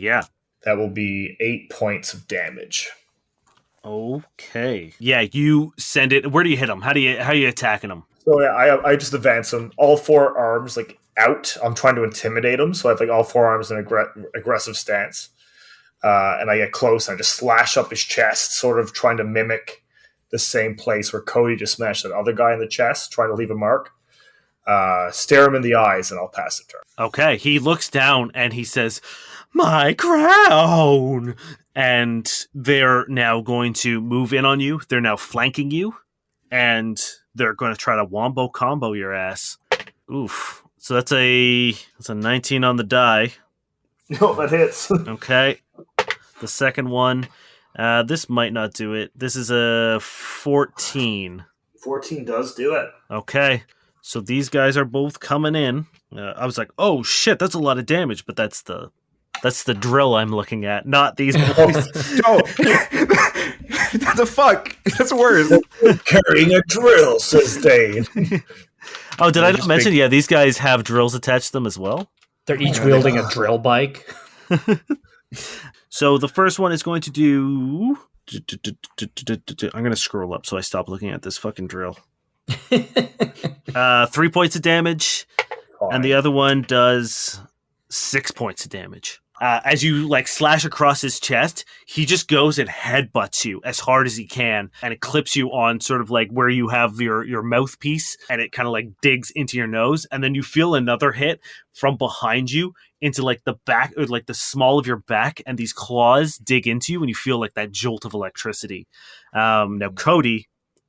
Yeah. That will be 8 points of damage. Okay. Yeah, you send it. Where do you hit him? How are you attacking him? So yeah, I just advance him, all 4 arms like out. I'm trying to intimidate him, so I have like all 4 arms in aggressive stance. And I get close and I just slash up his chest, sort of trying to mimic the same place where Cody just smashed that other guy in the chest, trying to leave a mark. Stare him in the eyes, and I'll pass the turn. Okay. He looks down and he says, "My crown!" And they're now going to move in on you. They're now flanking you, and they're going to try to wombo combo your ass. Oof. So that's a 19 on the die. No, that hits. Okay. The second one, this might not do it. This is a 14. 14 does do it. Okay. So these guys are both coming in. I was like, "Oh shit, that's a lot of damage," but that's the drill I'm looking at, not these boys. Oh, what the fuck? That's worse. Carrying a drill, says Dane. Oh, did I not mention? Yeah, these guys have drills attached to them as well. They're each wielding a drill bike. So the first one is going to do... I'm going to scroll up so I stop looking at this fucking drill. 3 points of damage, and the other one does 6 points of damage. As you like slash across his chest, he just goes and headbutts you as hard as he can, and it clips you on sort of like where you have your mouthpiece, and it kind of like digs into your nose, and then you feel another hit from behind you into like the back, or like the small of your back, and these claws dig into you, and you feel like that jolt of electricity. Now, Cody,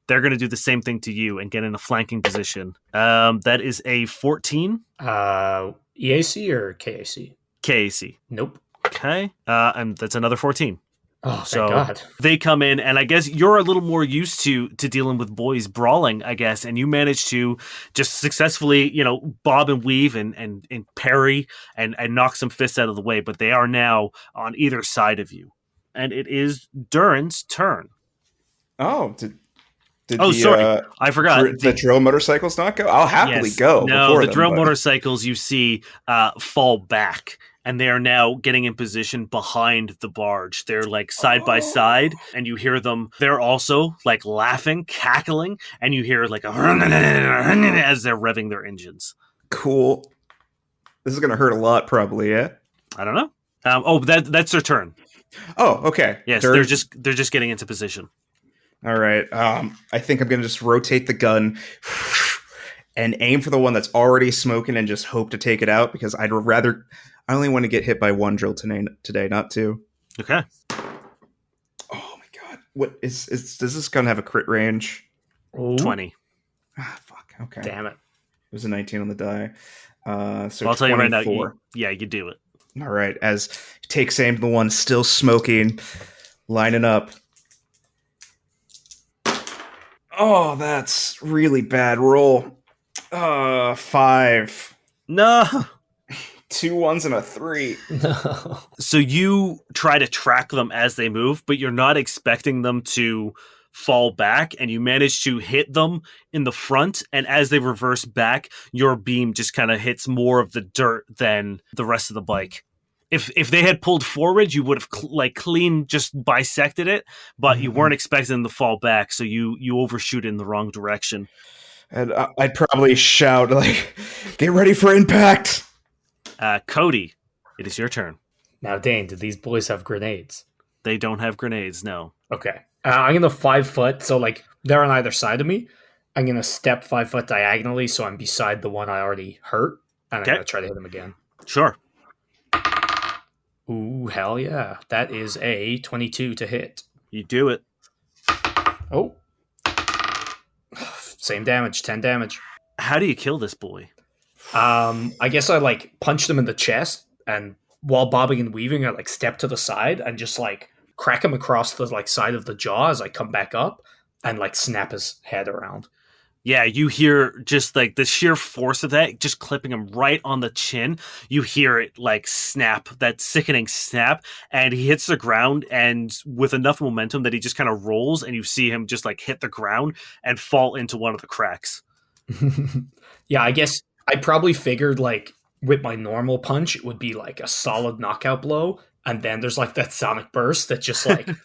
they're going to do the same thing to you and get in a flanking position. That is a 14. EAC or KAC? KAC. Nope. Okay. And that's another 14. Oh, So thank God. they come in, and I guess you're a little more used to dealing with boys brawling, I guess, and you manage to just successfully, bob and weave and parry and knock some fists out of the way, but they are now on either side of you. And it is Durrin's turn. Oh, did sorry. I forgot. The drill motorcycles not go? I'll happily go. No, the drill motorcycles you see fall back. And they are now getting in position behind the barge. They're like side by side, and you hear them. They're also like laughing, cackling, and you hear like as they're revving their engines. Cool. This is going to hurt a lot, probably. Yeah. I don't know. That's their turn. Oh, okay. Yes, they're just getting into position. All right. I think I'm going to just rotate the gun and aim for the one that's already smoking and just hope to take it out because I only want to get hit by one drill today, not two. Okay. Oh my God. What does this gun have a crit range? Ooh. 20. Ah, fuck. Okay. Damn it. It was a 19 on the die. So I'll tell you right now. you do it. All right. As takes aim, the one still smoking, lining up. Oh, that's really bad roll. 5. No. 2 1s and a 3. No. So you try to track them as they move, but you're not expecting them to fall back, and you manage to hit them in the front, and as they reverse back, your beam just kind of hits more of the dirt than the rest of the bike. If they had pulled forward, you would have clean just bisected it, but you weren't expecting them to fall back, so you overshoot in the wrong direction. And I'd probably shout, get ready for impact! Cody, it is your turn. Now, Dane, do these boys have grenades? They don't have grenades, no. Okay. I'm going to 5 foot, so they're on either side of me. I'm going to step 5 foot diagonally, so I'm beside the one I already hurt, and I'm going to try to hit him again. Sure. Ooh, hell yeah. That is a 22 to hit. You do it. Oh. Same damage, 10 damage. How do you kill this boy? I guess I punched him in the chest, and while bobbing and weaving, I step to the side and just crack him across the side of the jaw as I come back up and snap his head around. Yeah, you hear just the sheer force of that, just clipping him right on the chin. You hear it snap, that sickening snap, and he hits the ground, and with enough momentum that he just kind of rolls, and you see him just hit the ground and fall into one of the cracks. Yeah, I guess I probably figured with my normal punch, it would be a solid knockout blow, and then there's that sonic burst that just I'm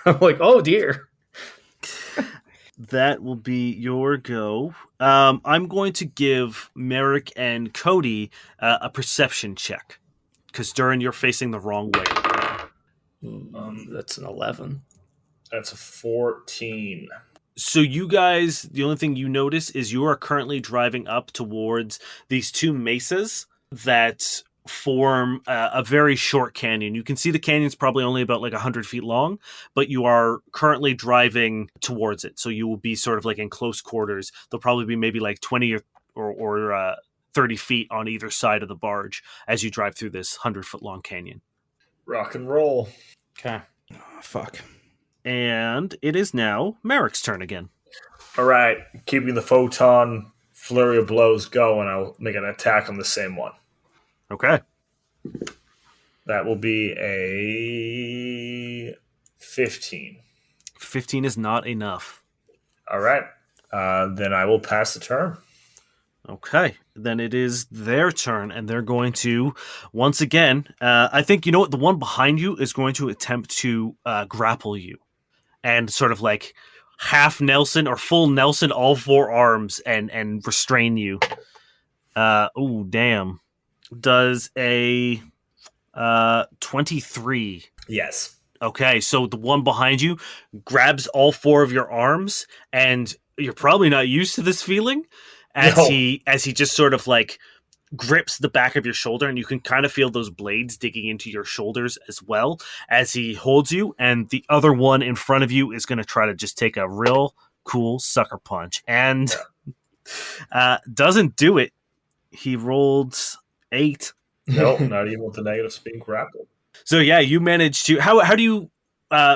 oh dear. That will be your go. I'm going to give Merrick and Cody a perception check. Because, Durrin, you're facing the wrong way. That's an 11. That's a 14. So you guys, the only thing you notice is you are currently driving up towards these two mesas that form a very short canyon. You can see the canyon's probably only about 100 feet long, but you are currently driving towards it. So you will be sort of in close quarters. There'll probably be maybe 20 or 30 feet on either side of the barge as you drive through this 100-foot long canyon. Rock and roll. Okay. Oh, fuck. And it is now Merrick's turn again. All right. Keeping the photon flurry of blows going, I'll make an attack on the same one. Okay. That will be a 15. 15 is not enough. All right. Then I will pass the turn. Okay. Then it is their turn, and they're going to, once again, I think, the one behind you is going to attempt to grapple you. And sort of half Nelson or full Nelson, all 4 arms, and restrain you. Oh, damn. Does a 23. Yes. Okay, so the one behind you grabs all 4 of your arms, and you're probably not used to this feeling as he just sort of grips the back of your shoulder, and you can kind of feel those blades digging into your shoulders as well as he holds you, and the other one in front of you is going to try to just take a real cool sucker punch. And doesn't do it. He rolled 8. No, not even with the negatives being grappled. So yeah, you managed to. How do you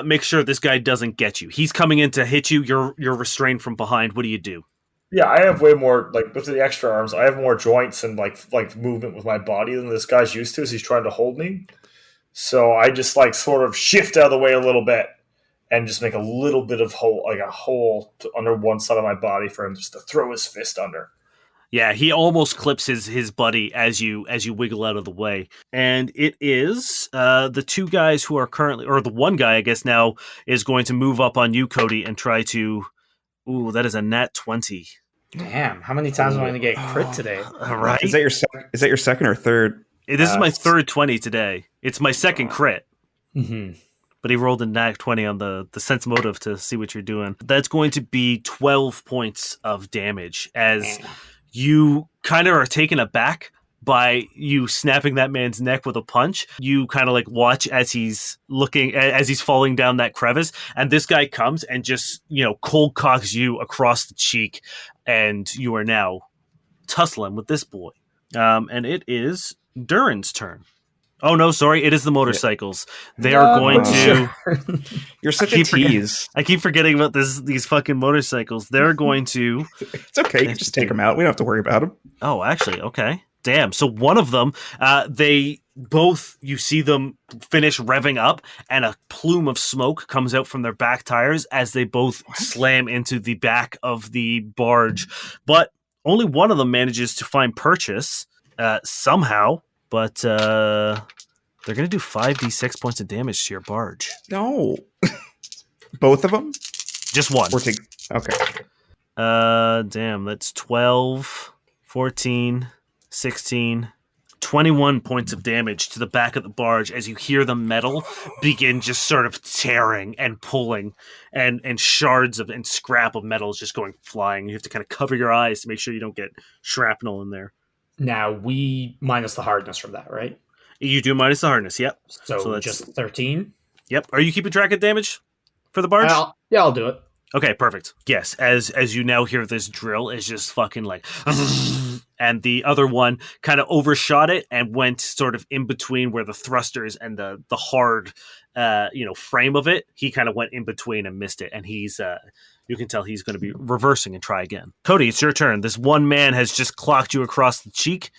make sure this guy doesn't get you? He's coming in to hit you. You're restrained from behind. What do you do? Yeah, I have way more, like, with the extra arms, I have more joints and, like movement with my body than this guy's used to as he's trying to hold me. So I just, like, sort of shift out of the way a little bit and just make a little bit of hole, like a hole under one side of my body for him just to throw his fist under. Yeah, he almost clips his buddy as you wiggle out of the way. And it is the two guys who are currently, or the one guy, I guess now, is going to move up on you, Cody, and try to... Ooh, that is a nat 20. Damn, how many times am I going to get crit today? All right. Is that your second or third? This is my third 20 today. It's my second crit. Mm-hmm. But he rolled a nat 20 on the sense motive to see what you're doing. That's going to be 12 points of damage as you kind of are taken aback by you snapping that man's neck with a punch. You kind of like watch as he's falling down that crevice, and this guy comes and just, cold cocks you across the cheek, and you are now tussling with this boy. And it is Durrin's turn. Oh no, sorry, it is the motorcycles. They are going to... You're such a tease. I keep forgetting about these fucking motorcycles. They're going to... It's okay, you can just take them out. We don't have to worry about them. Oh, actually, okay. Damn. So one of them, they both, you see them finish revving up, and a plume of smoke comes out from their back tires as they both slam into the back of the barge. But only one of them manages to find purchase somehow. But they're going to do 5d6 points of damage to your barge. No. Both of them? Just one. Okay. Damn, that's 12, 14, 16, 21 points of damage to the back of the barge as you hear the metal begin just sort of tearing and pulling, and shards and scrap of metal is just going flying. You have to kind of cover your eyes to make sure you don't get shrapnel in there. Now, we minus the hardness from that, right? You do minus the hardness, yep. So that's just 13? Yep. Are you keeping track of damage for the barge? I'll do it. Okay, perfect. Yes, as you now hear this drill is just fucking like... And the other one kind of overshot it and went sort of in between where the thrusters and the hard, frame of it. He kind of went in between and missed it. And he's... you can tell he's going to be reversing and try again. Cody, it's your turn. This one man has just clocked you across the cheek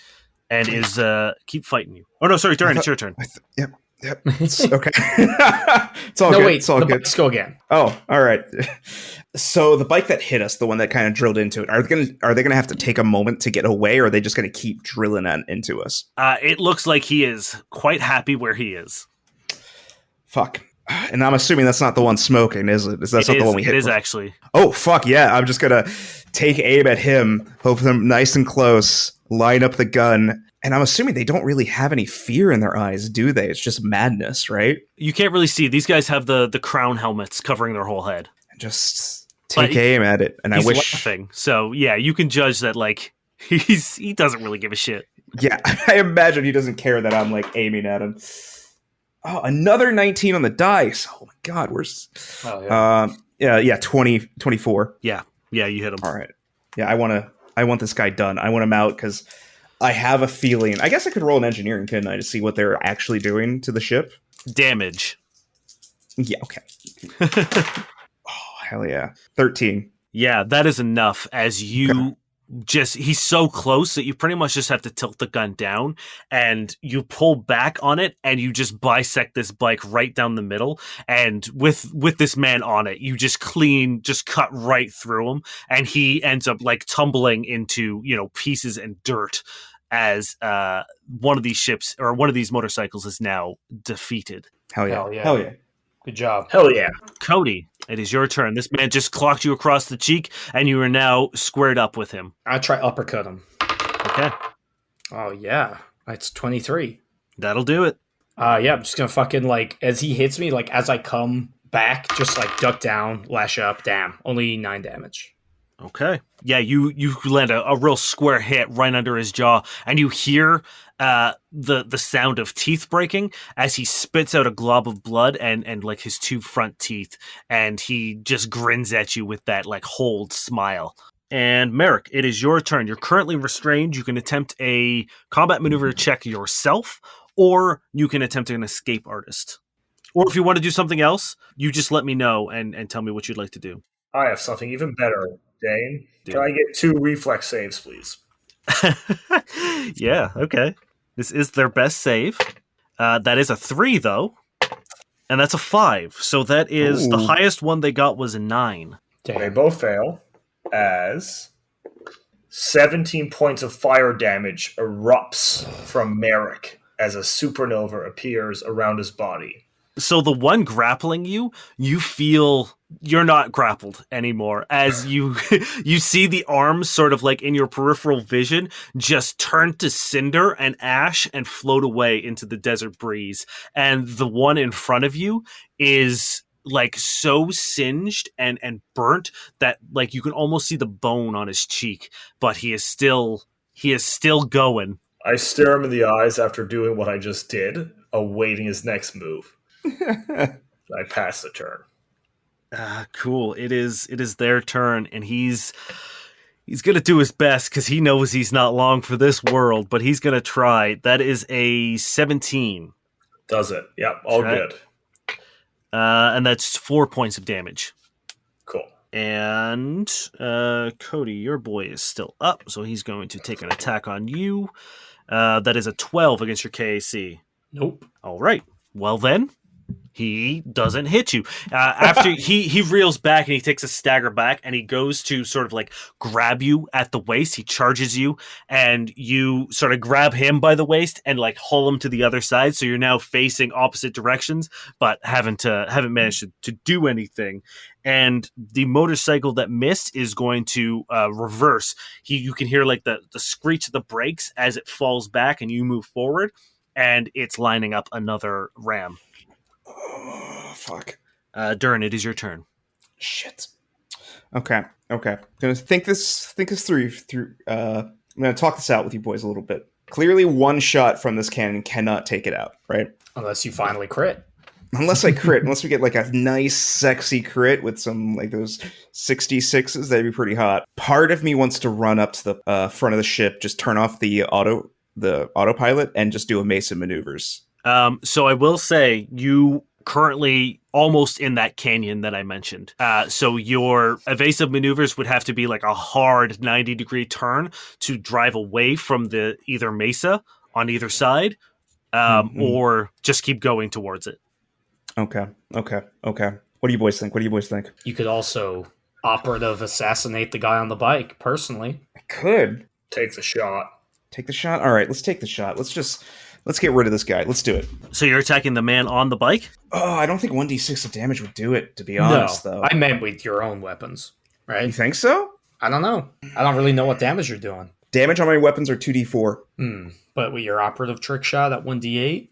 and is keep fighting you. Oh, no, sorry, Durrin, it's your turn. Yep. It's okay. It's all good. Wait, it's all the good. bikes go again. Oh, all right. So the bike that hit us, the one that kind of drilled into it, are they gonna have to take a moment to get away, or are they just gonna keep drilling into us? It looks like he is quite happy where he is. Fuck. And I'm assuming that's not the one smoking, is it? That's not the one we hit? It is actually. Oh, fuck yeah. I'm just going to take aim at him, hope him nice and close, line up the gun. And I'm assuming they don't really have any fear in their eyes, do they? It's just madness, right? You can't really see. These guys have the crown helmets covering their whole head. Just take aim at it. And he's I wish... laughing. So, yeah, you can judge that, like, he doesn't really give a shit. Yeah, I imagine he doesn't care that I'm, like, aiming at him. Oh, another 19 on the dice. Oh my god, where's... Oh, yeah. 24. Yeah, you hit him. All right. Yeah, I want this guy done. I want him out because I have a feeling... I guess I could roll an engineering, couldn't I, to see what they're actually doing to the ship? Damage. Yeah, okay. Oh, hell yeah. 13. Yeah, that is enough as you... he's so close that you pretty much just have to tilt the gun down and you pull back on it and you just bisect this bike right down the middle. And with this man on it, you just cut right through him. And he ends up like tumbling into, pieces and dirt as one of these ships or one of these motorcycles is now defeated. Hell yeah. Good job. Hell yeah. Cody, it is your turn. This man just clocked you across the cheek, and you are now squared up with him. I try uppercut him. Okay. Oh, yeah. That's 23. That'll do it. I'm just going to fucking, like, as he hits me, like, as I come back, just, like, duck down, lash up. Damn. Only 9 damage. Okay. Yeah, you land a real square hit right under his jaw, and you hear the sound of teeth breaking as he spits out a glob of blood and like his two front teeth, and he just grins at you with that like hold smile. And Merrick, it is your turn. You're currently restrained. You can attempt a combat maneuver check yourself, or you can attempt an escape artist. Or if you want to do something else, you just let me know and tell me what you'd like to do. I have something even better, Dane. Do Can I get 2 reflex saves, please? Yeah, okay. This is their best save. That is a 3, though. And that's a 5. So that is the Ooh. highest one they got was a 9. They Damn. both fail as 17 points of fire damage erupts from Merrick as a supernova appears around his body. So the one grappling you, you feel you're not grappled anymore as you you see the arms sort of like in your peripheral vision just turn to cinder and ash and float away into the desert breeze. And the one in front of you is like so singed and burnt that like you can almost see the bone on his cheek, but he is still going. I stare him in the eyes after doing what I just did, awaiting his next move. I pass the turn. Cool. It is their turn, and he's gonna do his best because he knows he's not long for this world, but he's gonna try. That is a 17. Does it? Yep, all Okay. good. And that's 4 points of damage. Cool. And Cody, your boy is still up, so he's going to take an attack on you. That is a 12 against your KAC. Nope. All right. Well then, he doesn't hit you. After he reels back and he takes a stagger back and he goes to sort of like grab you at the waist. He charges you and you sort of grab him by the waist and like haul him to the other side. So you're now facing opposite directions, but haven't managed to do anything. And the motorcycle that missed is going to reverse. You can hear like the screech of the brakes as it falls back and you move forward, and it's lining up another ram. Oh, fuck. Durrin, it is your turn. Shit. Okay. Gonna think this through. I'm gonna talk this out with you boys a little bit. Clearly, one shot from this cannon cannot take it out, right? Unless you finally crit. Unless I crit, unless we get like a nice, sexy crit with some like those 66s, that'd be pretty hot. Part of me wants to run up to the front of the ship, just turn off the autopilot, and just do a Mesa maneuvers. So I will say you currently almost in that canyon that I mentioned. So your evasive maneuvers would have to be like a hard 90-degree turn to drive away from the either mesa on either side, or just keep going towards it. Okay. What do you boys think? You could also operative assassinate the guy on the bike, personally. I could Take the shot. take the shot. All right, let's take the shot. Let's get rid of this guy. Let's do it. So you're attacking the man on the bike? Oh, I don't think 1d6 of damage would do it, to be honest, though. I meant with your own weapons, You right? think so? I don't know. I don't really know what damage you're doing. Damage on my weapons are 2d4. But with your operative trick shot at 1d8,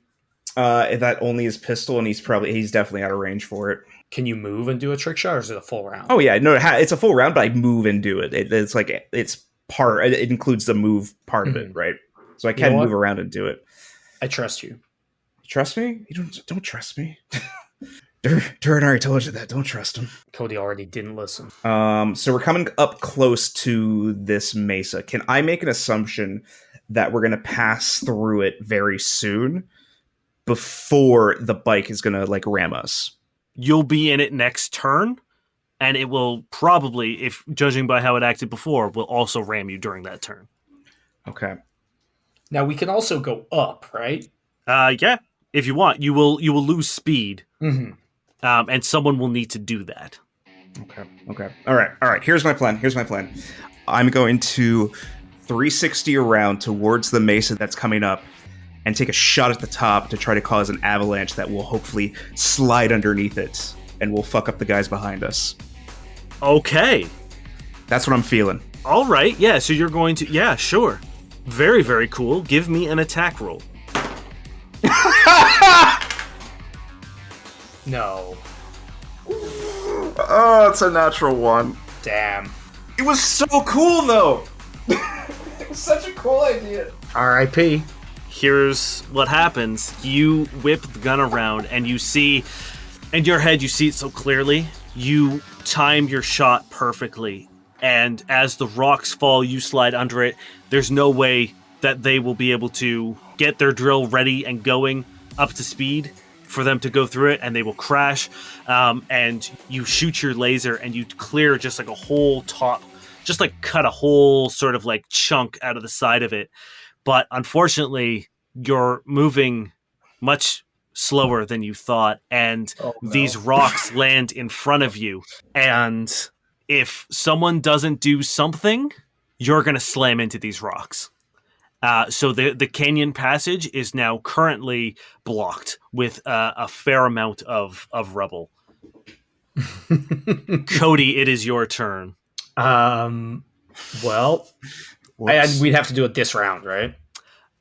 That only is pistol, and he's definitely out of range for it. can you move and do a trick shot, or is it a full round? Oh yeah, no, it's a full round, but I move and do it. It's like it's part. It includes the move part of it, right? So I can know what? move around and do it. I trust you. Trust me? You don't trust me. Durrin already told you that. Don't trust him. Cody already didn't listen. So we're coming up close to this mesa. Can I make an assumption that we're going to pass through it very soon before the bike is going to like ram us? You'll be in it next turn, and it will probably, if judging by how it acted before, will also ram you during that turn. Okay. Now we can also go up, right? Yeah, if you want, you will lose speed, Mm-hmm. and someone will need to do that. Okay. All right. Here's my plan. I'm going to 360 around towards the mesa that's coming up and take a shot at the top to try to cause an avalanche that will hopefully slide underneath it and will fuck up the guys behind us. Okay. That's what I'm feeling. All right. Yeah. So you're going to. Yeah. Sure. Very, very cool. Give me an attack roll. No. Oh, it's a natural one. Damn. It was so cool, though. It was such a cool idea. R.I.P. Here's what happens. You whip the gun around and you see, in your head, you see it so clearly. You time your shot perfectly. And as the rocks fall, you slide under it. There's no way that they will be able to get their drill ready and going up to speed for them to go through it, and they will crash. And you shoot your laser and you clear just like a whole top, just like cut a whole sort of like chunk out of the side of it. But unfortunately, you're moving much slower than you thought, and these rocks land in front of you. And if someone doesn't do something, you're going to slam into these rocks. So the canyon passage is now currently blocked with a fair amount of rubble. Cody, it is your turn. Well, we'd have to do it this round, right?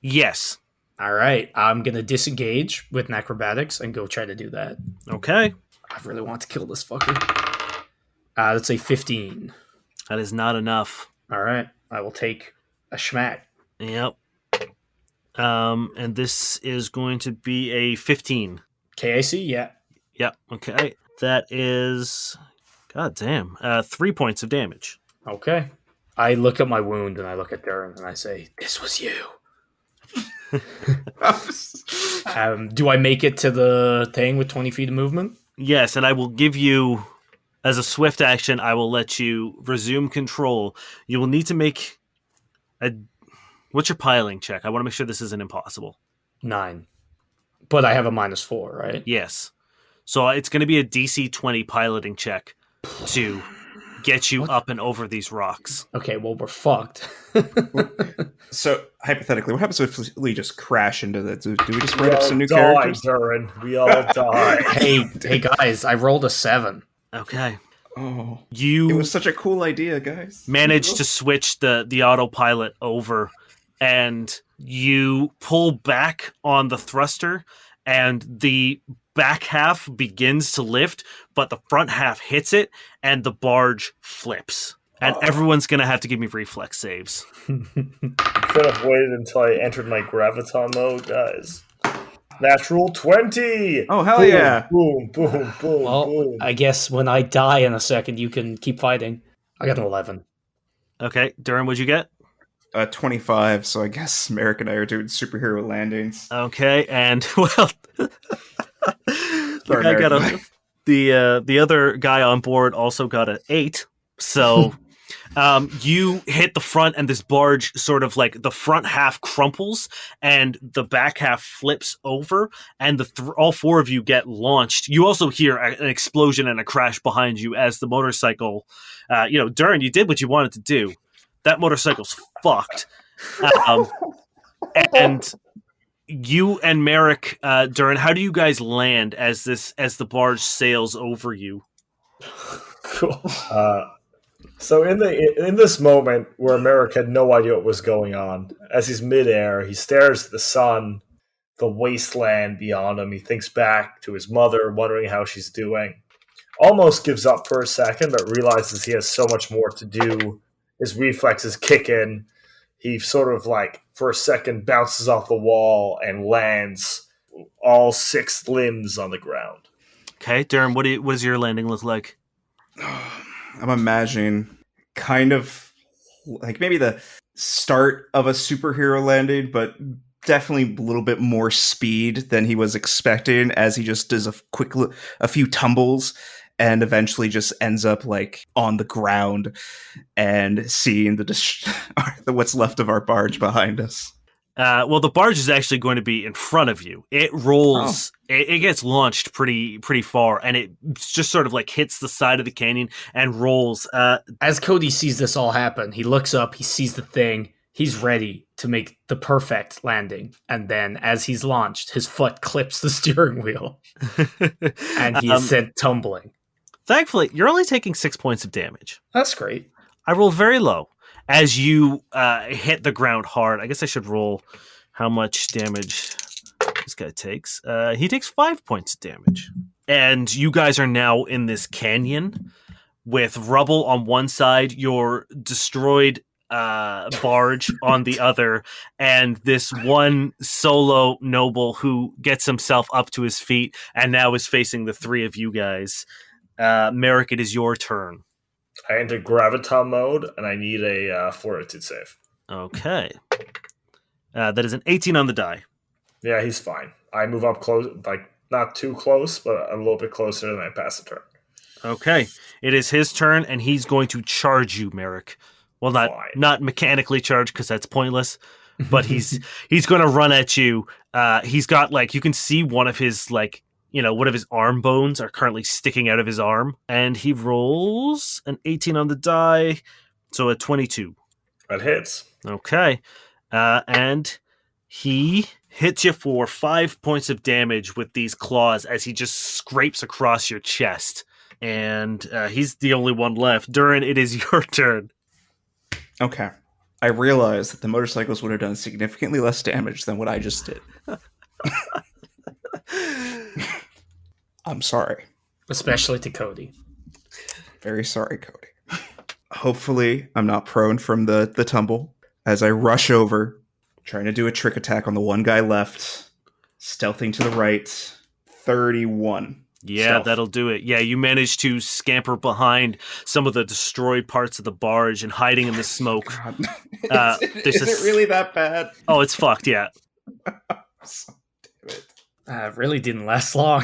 Yes. All right. I'm going to disengage with acrobatics and go try to do that. Okay. I really want to kill this fucker. Let's say 15. That is not enough. All right. I will take a schmack. Yep. And this is going to be a 15. KAC? Yeah. Yep. Okay. That is, god damn, 3 points of damage. Okay. I look at my wound and I look at Durrin and I say, "This was you." Do I make it to the thing with 20 feet of movement? Yes, and I will give you, as a swift action, I will let you resume control. You will need to make a... What's your piling check? I want to make sure this isn't impossible. 9. But I have a -4, right? Yes. So it's going to be a DC 20 piloting check to get you up and over these rocks. Okay, well, we're fucked. So, hypothetically, what happens if we just crash into that? Do we just write up some new characters? Durrin. We all die. Hey, guys, I rolled a 7. Okay. Oh, You it was such a cool idea, guys. managed to switch the autopilot over, and you pull back on the thruster, and the back half begins to lift, but the front half hits it, and the barge flips. And everyone's going to have to give me reflex saves. Could have waited until I entered my graviton mode, guys. Natural 20! Oh, hell boom, yeah. Boom, boom, boom, Well, boom. I guess when I die in a second, you can keep fighting. I got an 11. Okay, Durrin, what'd you get? 25, so I guess Merrick and I are doing superhero landings. Okay, and, well... Sorry, I got Merrick. the other guy on board also got an 8. So you hit the front, and this barge sort of like the front half crumples, and the back half flips over, and all four of you get launched. You also hear an explosion and a crash behind you as the motorcycle. Durrin, you did what you wanted to do. That motorcycle's fucked. And you and Merrick, Durrin, how do you guys land as the barge sails over you? Cool. So in this moment where Merrick had no idea what was going on, as he's midair, he stares at the sun, the wasteland beyond him. He thinks back to his mother, wondering how she's doing. Almost gives up for a second, but realizes he has so much more to do. His reflexes kick in. He sort of like, for a second, bounces off the wall and lands all 6 limbs on the ground. Okay, Durrin, what does your landing look like? I'm imagining kind of like maybe the start of a superhero landing, but definitely a little bit more speed than he was expecting, as he just does a few tumbles and eventually just ends up like on the ground and seeing what's left of our barge behind us. Well, the barge is actually going to be in front of you. It rolls. It gets launched pretty far, and it just sort of like hits the side of the canyon and rolls. As Cody sees this all happen, he looks up, he sees the thing, he's ready to make the perfect landing. And then as he's launched, his foot clips the steering wheel, and he is sent tumbling. Thankfully, you're only taking 6 points of damage. That's great. I rolled very low. As you hit the ground hard, I guess I should roll how much damage this guy takes. He takes 5 points of damage. And you guys are now in this canyon with rubble on one side, your destroyed barge on the other, and this one solo noble who gets himself up to his feet and now is facing the three of you guys. Merrick, it is your turn. I enter graviton mode, and I need a fortitude save. Okay. That is an 18 on the die. Yeah, he's fine. I move up close, like not too close, but a little bit closer, and I pass the turn. Okay. It is his turn, and he's going to charge you, Merrick. Well, not mechanically charge, because that's pointless, but he's going to run at you. He's got, like, you can see one of his, like, one of his arm bones are currently sticking out of his arm, and he rolls an 18 on the die, so a 22. That hits. Okay. And he hits you for 5 points of damage with these claws as he just scrapes across your chest. And he's the only one left. Durrin, it is your turn. Okay. I realized that the motorcycles would have done significantly less damage than what I just did. I'm sorry. Especially to Cody. Very sorry, Cody. Hopefully, I'm not prone from the tumble as I rush over, trying to do a trick attack on the one guy left, stealthing to the right. 31. Yeah, Stealth. that'll do it. Yeah, you managed to scamper behind some of the destroyed parts of the barge and hiding in the smoke. Is it really that bad? Oh, it's fucked, yeah. Damn it. It really didn't last long.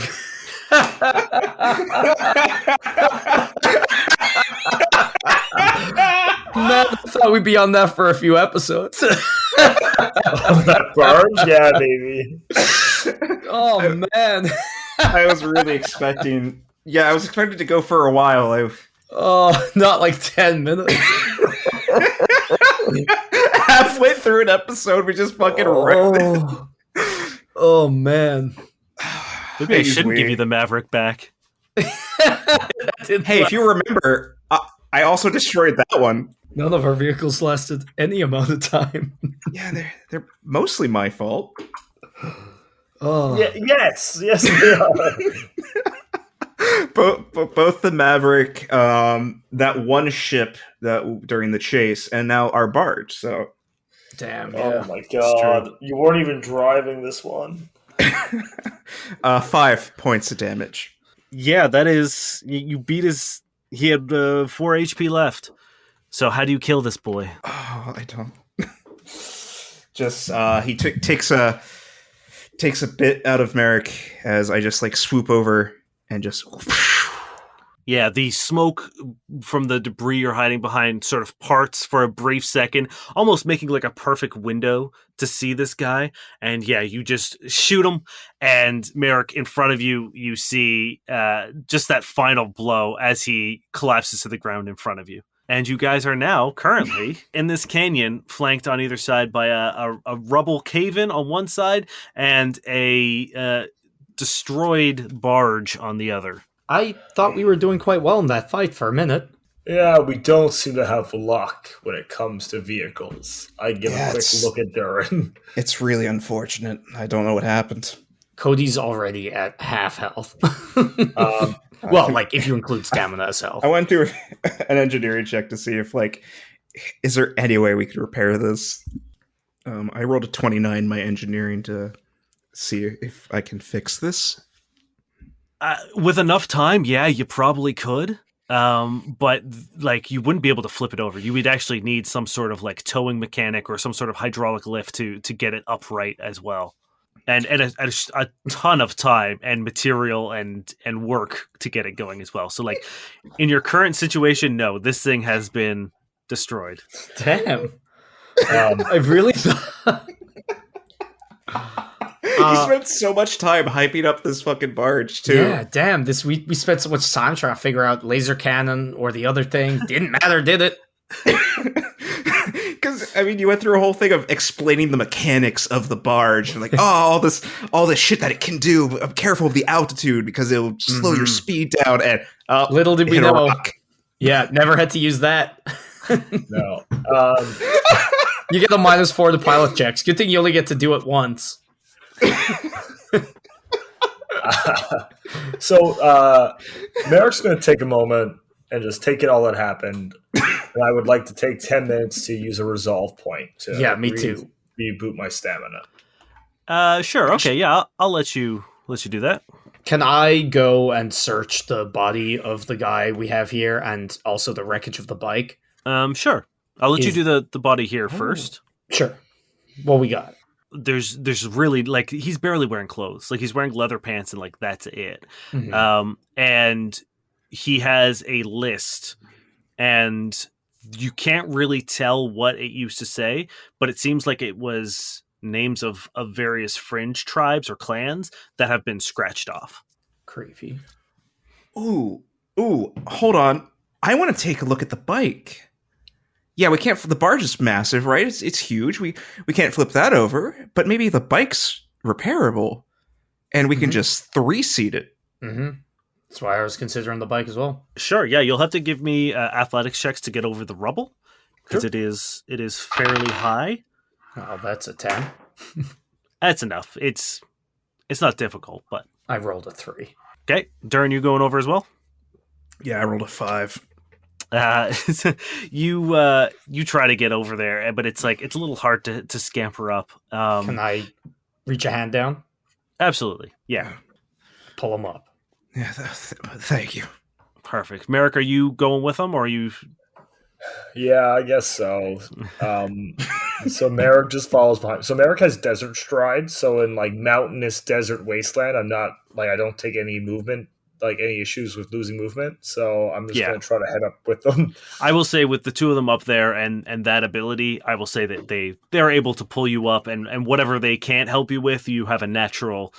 Man, I thought we'd be on that for a few episodes. That barge? Yeah, baby. Oh, man. I was really expecting... Yeah, I was expecting to go for a while. Oh, not like 10 minutes. Halfway through an episode, we just fucking wrecked it. Oh, man. Maybe I shouldn't give you the Maverick back. Hey, if you remember, I also destroyed that one. None of our vehicles lasted any amount of time. Yeah, they're mostly my fault. Oh. Yeah, yes, they are. both the Maverick, that one ship that during the chase, and now our barge. So, damn. Oh my god, you weren't even driving this one. 5 points of damage. Yeah, that is... You beat his... He had 4 HP left. So how do you kill this boy? Oh, I don't... Just, he takes a bit out of Merrick as I just, like, swoop over and just... Yeah, the smoke from the debris you're hiding behind sort of parts for a brief second, almost making like a perfect window to see this guy. And yeah, you just shoot him, and Merrick, in front of you, you see just that final blow as he collapses to the ground in front of you. And you guys are now currently in this canyon, flanked on either side by a rubble cave-in on one side and a destroyed barge on the other. I thought we were doing quite well in that fight for a minute. Yeah, we don't seem to have luck when it comes to vehicles. I give a quick look at Durrin. It's really unfortunate. I don't know what happened. Cody's already at half health. Well, like, if you include stamina as health. I went through an engineering check to see if, like, is there any way we could repair this? I rolled a 29 in my engineering to see if I can fix this. With enough time, yeah, you probably could. But like, you wouldn't be able to flip it over. You would actually need some sort of like towing mechanic or some sort of hydraulic lift to get it upright as well. And a ton of time and material and work to get it going as well. So like, in your current situation, no, this thing has been destroyed. Damn. I really thought... You spent so much time hyping up this fucking barge, too. Yeah, damn. We spent so much time trying to figure out laser cannon or the other thing. Didn't matter, did it? Because, I mean, you went through a whole thing of explaining the mechanics of the barge. And like, all this shit that it can do. I'm careful of the altitude because it'll slow your speed down. And little did we know. Rock. Yeah, never had to use that. No. You get a -4 to pilot checks. Good thing you only get to do it once. So Merrick's going to take a moment and just take it all that happened. And I would like to take 10 minutes to use a resolve point to Yeah, me too. reboot my stamina. Sure. Okay. Yeah, I'll let you do that. Can I go and search the body of the guy we have here and also the wreckage of the bike? Sure. I'll let you Is- do the body here first. Sure. What we got? There's really, like, he's barely wearing clothes. Like, he's wearing leather pants and, like, that's it. Mhm. And he has a list, and you can't really tell what it used to say, but it seems like it was names of various fringe tribes or clans that have been scratched off. Creepy. Ooh, hold on. I want to take a look at the bike. Yeah, we can't. The barge is massive, right? It's huge. We can't flip that over. But maybe the bike's repairable, and we can just 3-seat it. Mm-hmm. That's why I was considering the bike as well. Sure, yeah, you'll have to give me athletics checks to get over the rubble, because Sure. it is fairly high. Oh, that's a 10. That's enough. It's not difficult, but I rolled a 3. okay. Durrin, you going over as well? Yeah, I rolled a 5. You try to get over there, but it's a little hard to scamper up. Can I reach a hand down? Absolutely, yeah, Pull him up. Yeah, thank you. perfect. Merrick, are you going with them, or are you? Yeah, I guess so. So Merrick just follows behind. So Merrick has desert stride. So in like mountainous desert wasteland, I don't take any movement, like any issues with losing movement. So I'm just going to try to head up with them. I will say, with the two of them up there and that ability, I will say that they're able to pull you up, and whatever they can't help you with, you have a natural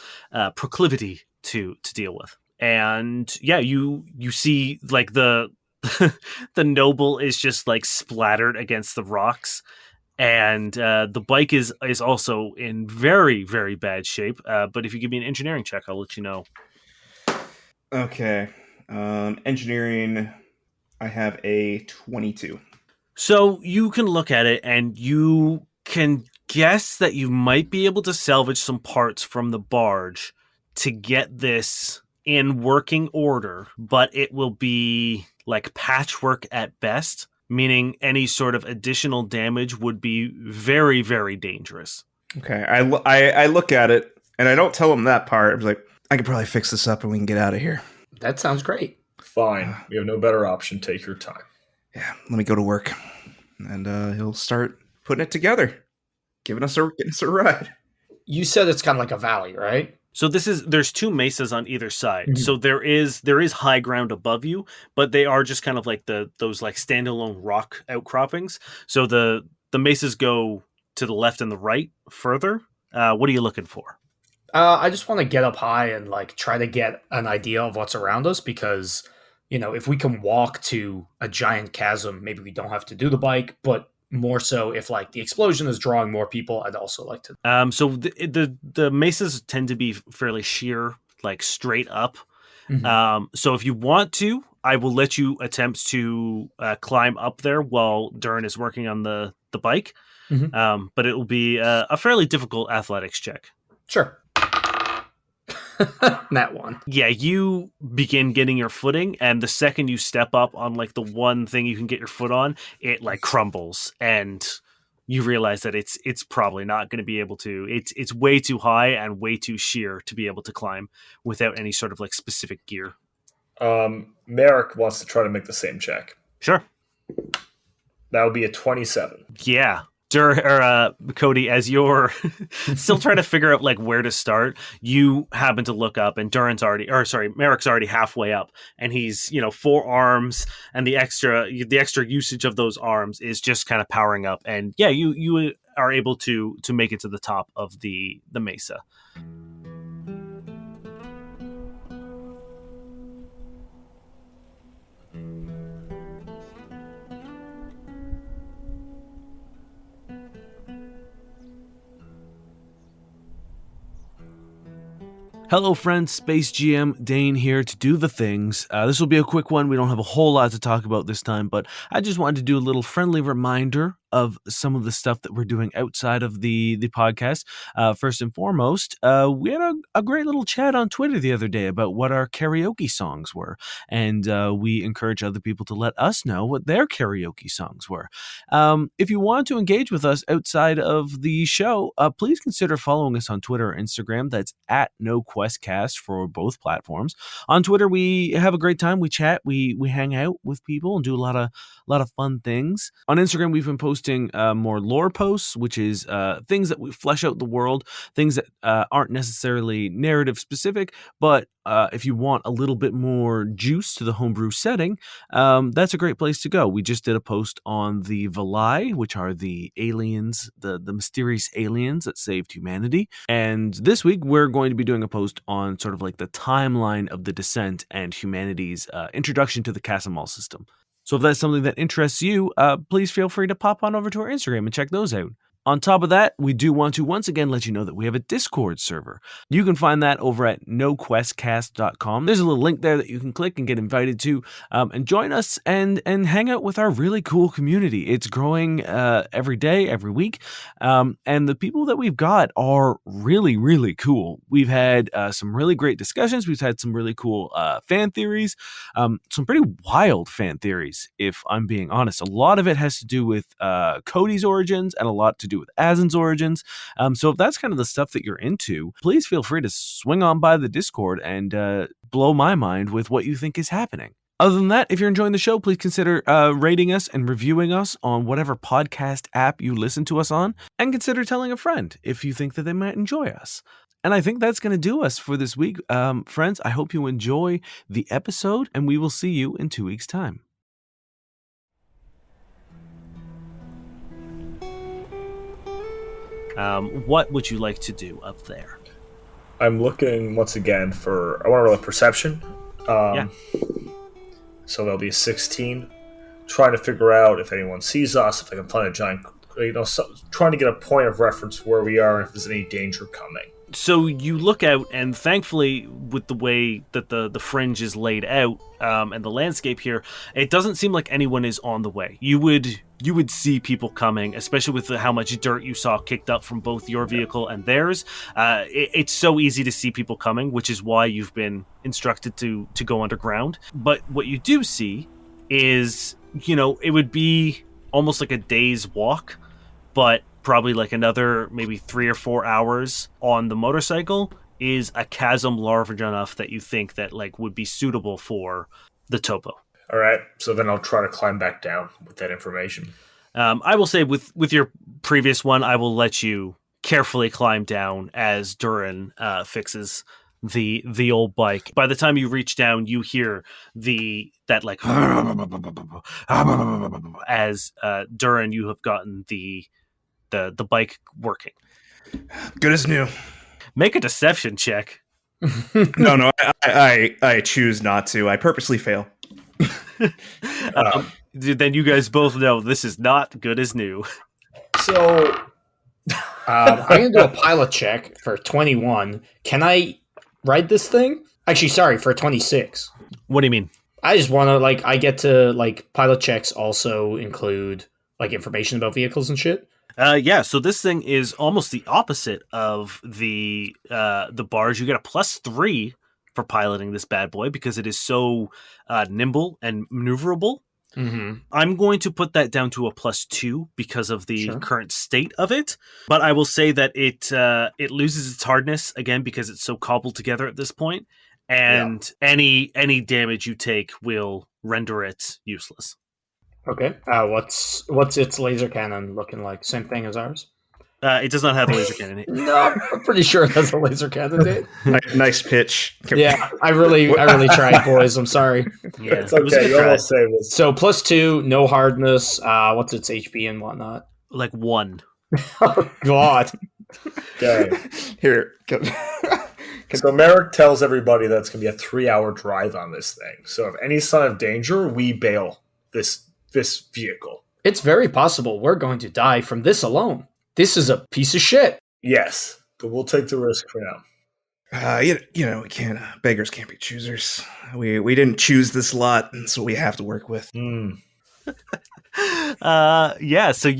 proclivity to deal with. And yeah, you see, like, the the noble is just like splattered against the rocks, and the bike is also in very, very bad shape. But if you give me an engineering check, I'll let you know. Okay. Engineering, I have a 22. So you can look at it and you can guess that you might be able to salvage some parts from the barge to get this in working order, but it will be like patchwork at best, meaning any sort of additional damage would be very, very dangerous. Okay, I look at it, and I don't tell them that part. I'm like, I could probably fix this up and we can get out of here. That sounds great. Fine. We have no better option. Take your time. Yeah, let me go to work. And he'll start putting it together, getting us a ride. You said it's kind of like a valley, right? So there's two mesas on either side. Mhm. So there is high ground above you, but they are just kind of like those like standalone rock outcroppings. So the mesas go to the left and the right further. What are you looking for? I just want to get up high and like try to get an idea of what's around us, because, if we can walk to a giant chasm, maybe we don't have to do the bike, but more so if like the explosion is drawing more people, I'd also like to. So the mesas tend to be fairly sheer, like straight up. Mhm. So if you want to, I will let you attempt to climb up there while Durrin is working on the bike. Mhm. But it will be a fairly difficult athletics check. Sure. That one. Yeah, you begin getting your footing, and the second you step up on like the one thing you can get your foot on, it like crumbles, and you realize that it's probably not going to be able to. It's way too high and way too sheer to be able to climb without any sort of like specific gear. Merrick wants to try to make the same check. Sure. That would be a 27. Yeah. Cody, as you're still trying to figure out like where to start, you happen to look up, and Merrick's already halfway up, and he's 4 arms, and the extra usage of those arms is just kind of powering up, and yeah, you are able to make it to the top of the mesa. Hello friends, Space GM Dane here to do the things. This will be a quick one. We don't have a whole lot to talk about this time, but I just wanted to do a little friendly reminder of some of the stuff that we're doing outside of the podcast. First and foremost, we had a great little chat on Twitter the other day about what our karaoke songs were, and we encourage other people to let us know what their karaoke songs were. If you want to engage with us outside of the show, please consider following us on Twitter or Instagram. That's at NoQuestCast for both platforms. On Twitter, we have a great time. We chat, we hang out with people and do a lot of fun things. On Instagram, we've been posting more lore posts, which is things that we flesh out the world, things that aren't necessarily narrative specific, but if you want a little bit more juice to the homebrew setting, that's a great place to go. We just did a post on the Valai, which are the aliens, the mysterious aliens that saved humanity. And this week, we're going to be doing a post on sort of like the timeline of the descent and humanity's introduction to the Casamol system. So if that's something that interests you, please feel free to pop on over to our Instagram and check those out. On top of that, we do want to once again let you know that we have a Discord server. You can find that over at noquestcast.com. There's a little link there that you can click and get invited to and join us and hang out with our really cool community. It's growing every day, every week, and the people that we've got are really, really cool. We've had some really great discussions. We've had some really cool fan theories, some pretty wild fan theories, if I'm being honest. A lot of it has to do with Cody's origins and a lot to do with Azin's origins. So if that's kind of the stuff that you're into, please feel free to swing on by the Discord and blow my mind with what you think is happening. Other than that, if you're enjoying the show, please consider rating us and reviewing us on whatever podcast app you listen to us on, and consider telling a friend if you think that they might enjoy us. And I think that's going to do us for this week. Friends, I hope you enjoy the episode, and we will see you in 2 weeks' time. What would you like to do up there? I'm looking once again for. I want to roll a perception. Yeah. So there'll be a 16. Trying to figure out if anyone sees us, if I can find a giant. Trying to get a point of reference where we are, and if there's any danger coming. So you look out, and thankfully, with the way that the fringe is laid out and the landscape here, it doesn't seem like anyone is on the way. You would see people coming, especially with how much dirt you saw kicked up from both your vehicle and theirs. It's so easy to see people coming, which is why you've been instructed to go underground. But what you do see is, it would be almost like a day's walk, but probably like another maybe 3 or 4 hours on the motorcycle is a chasm large enough that you think that like would be suitable for the Toppo. All right, so then I'll try to climb back down with that information. I will say with your previous one, I will let you carefully climb down as Durrin fixes the old bike. By the time you reach down, you hear that like as Durrin, you have gotten the bike working. Good as new. Make a deception check. No, I choose not to. I purposely fail. Then you guys both know this is not good as new. So I'm going to do a pilot check for 21. Can I ride this thing? Actually, sorry, for 26. What do you mean? I just want to, I get to, pilot checks also include, information about vehicles and shit. Yeah, so this thing is almost the opposite of the barge. You get a +3 for piloting this bad boy because it is so nimble and maneuverable. Mm-hmm. I'm going to put that down to a +2 because of the current state of it. But I will say that it loses its hardness again because it's so cobbled together at this point, and any damage you take will render it useless. Okay. What's its laser cannon looking like? Same thing as ours? It does not have a laser cannon. No, I'm pretty sure it has a laser cannon, dude. Nice pitch. Yeah, I really tried, boys. I'm sorry. Yeah, it's okay. You almost saved us. So +2, no hardness. What's its HP and whatnot? Like 1. Oh God. Okay. Here. Go. So Merrick tells everybody that it's going to be a 3-hour drive on this thing. So if any sign of danger, we bail this vehicle. It's very possible we're going to die from this alone. This is a piece of shit. Yes, but we'll take the risk for now. We can't. Beggars can't be choosers. We didn't choose this lot, and so we have to work with. Yeah, so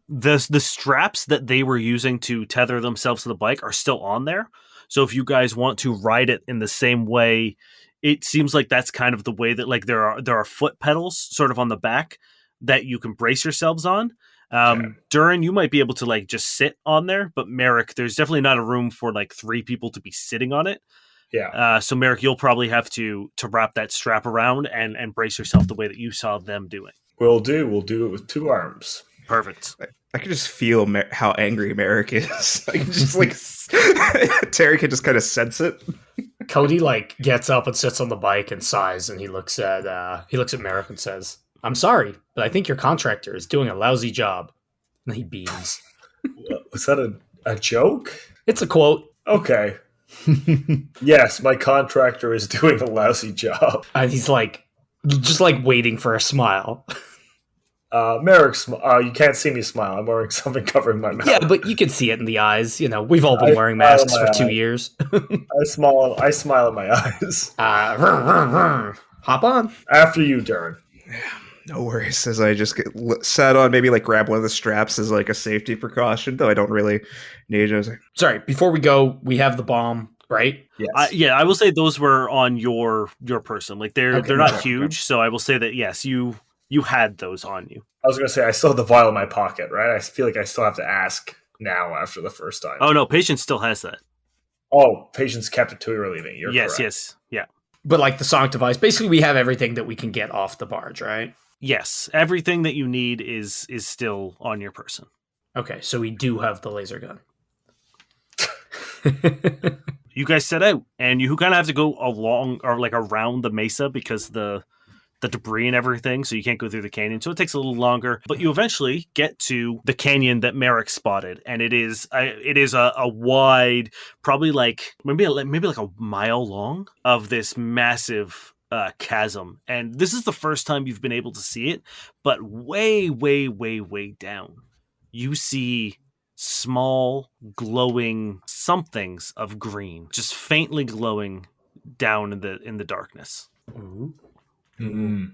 the straps that they were using to tether themselves to the bike are still on there. So if you guys want to ride it in the same way, it seems like that's kind of the way that like there are foot pedals sort of on the back that you can brace yourselves on. Okay. Durrin, you might be able to like just sit on there, but Merrick, there's definitely not a room for like three people to be sitting on it. Yeah. So Merrick, you'll probably have to wrap that strap around and brace yourself the way that you saw them doing. We'll do it with 2 arms. Perfect. I can just feel how angry Merrick is. I can just like Terry can just kind of sense it. Cody like gets up and sits on the bike and sighs, and he looks at Merrick and says, "I'm sorry, but I think your contractor is doing a lousy job." And he beams. Was that a joke? It's a quote. Okay. Yes, my contractor is doing a lousy job. And he's like, just like waiting for a smile. Merrick, you can't see me smile. I'm wearing something covering my mouth. Yeah, but you can see it in the eyes. You know, we've all been wearing smile masks my for 2 eyes. years. I smile in my eyes. Hop on. After you, Durrin. No worries. As I just get sat on, maybe like grab one of the straps as like a safety precaution, though I don't really need it. I was like, Sorry, before we go, we have the bomb, right? Yes. Yeah, I will say those were on your person. Like they're Okay, not okay. huge, so I will say that yes, you had those on you. I was going to say, I still have the vial in my pocket, right? I feel like I still have to ask now after the first time. Oh no, Patience still has that. Oh, patients kept it till we were leaving. You're Yes, correct. yes, yeah. But like the sonic device, basically we have everything that we can get off the barge, right? Yes, everything that you need is still on your person. Okay, so we do have the laser gun. You guys set out, and you kind of have to go along or like around the mesa because the debris and everything, so you can't go through the canyon. So it takes a little longer, but you eventually get to the canyon that Merrick spotted, and it is a wide, probably like maybe like a mile long of this massive chasm. And this is the first time you've been able to see it, but way, way, way, way down, you see small glowing somethings of green, just faintly glowing down in the darkness. Mm-hmm.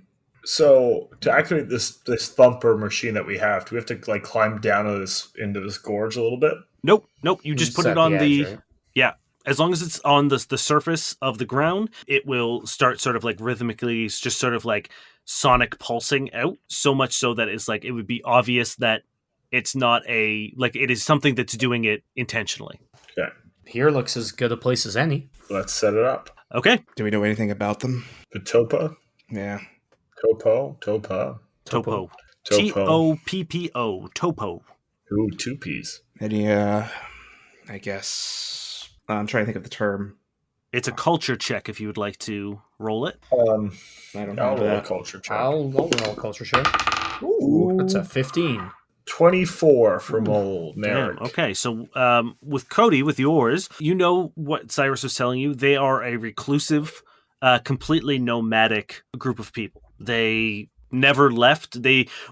So to activate this thumper machine that we have, do we have to like climb down into this gorge a little bit? Nope. You just put it on the edge, right? Yeah. As long as it's on the surface of the ground, it will start sort of like rhythmically, just sort of like sonic pulsing out, so much so that it's like it would be obvious that it's not it is something that's doing it intentionally. Okay, Here looks as good a place as any. let's set it up. Okay. do we know anything about them? The Toppo, Yeah. Topo, Toppo. Topo. Toppo. Toppo. Ooh, 2 P's. Any, I guess, I'm trying to think of the term. It's a culture check if you would like to roll it. I don't I'll have roll a that. culture check. I'll roll a culture check. Ooh, That's a 15. 24 from old Damn. Merrick. Okay, so with Cody, with yours, you know what Cyrus was telling you. They are a reclusive, completely nomadic group of people. They never left.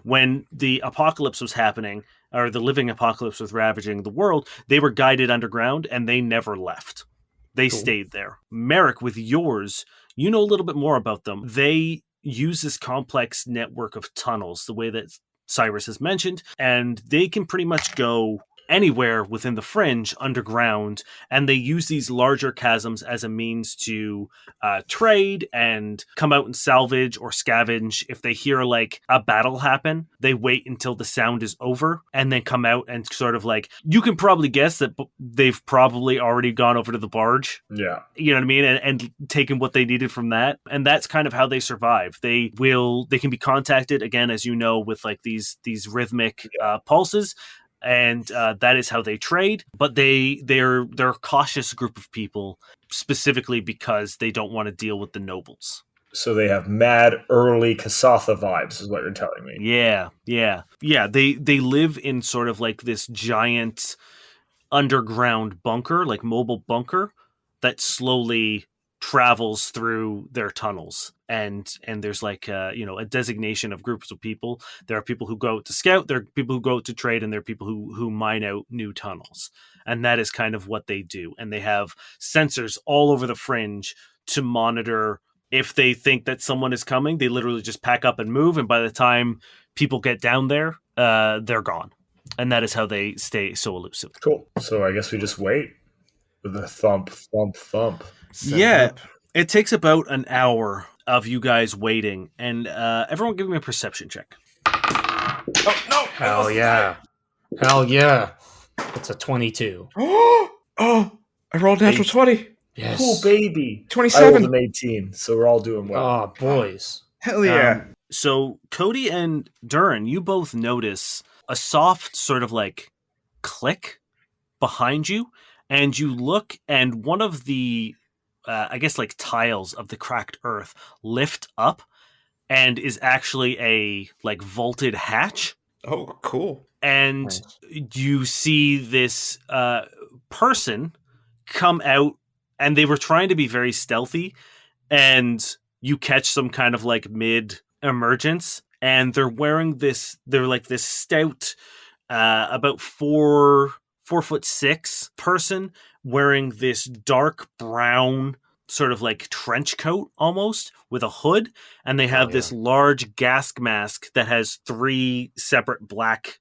When the apocalypse was happening, or the living apocalypse was ravaging the world, they were guided underground and they never left. They stayed there. Merrick, with yours, you know a little bit more about them. They use this complex network of tunnels, the way that Cyrus has mentioned, and they can pretty much go anywhere within the Fringe underground, and they use these larger chasms as a means to trade and come out and salvage or scavenge. If they hear like a battle happen, they wait until the sound is over and then come out and sort of like, you can probably guess that they've probably already gone over to the barge. Yeah. You know what I mean? And taken what they needed from that. And that's kind of how they survive. They can be contacted, again, as you know, with like these rhythmic pulses. And that is how they trade. But they're a cautious group of people, specifically because they don't want to deal with the nobles. So they have mad early Kasatha vibes, is what you're telling me. Yeah. They live in sort of like this giant underground bunker, like mobile bunker, that slowly travels through their tunnels. And there's like a designation of groups of people. There are people who go out to scout, there are people who go out to trade, and there are people who mine out new tunnels. And that is kind of what they do. And they have sensors all over the Fringe to monitor. If they think that someone is coming, they literally just pack up and move. And by the time people get down there, they're gone. And that is how they stay so elusive. Cool. So I guess we just wait with a thump, thump, thump. Set it Yeah, up. it takes about an hour of you guys waiting, and everyone give me a perception check. Oh no! Hell yeah. Hell yeah. It's a 22. Oh, I rolled a natural 20. Yes. Cool, baby. I 27. rolled an 18, so we're all doing well. Oh, boys. Hell yeah. So Cody and Durrin, you both notice a soft sort of like click behind you, and you look, and one of the I guess like tiles of the cracked earth lift up and is actually a like vaulted hatch. Oh, cool. And Nice. you see this person come out, and they were trying to be very stealthy, and you catch some kind of like mid emergence, and they're wearing this, they're like this stout about 4'6" person wearing this dark brown sort of like trench coat almost with a hood, and they have this large gas mask that has 3 separate black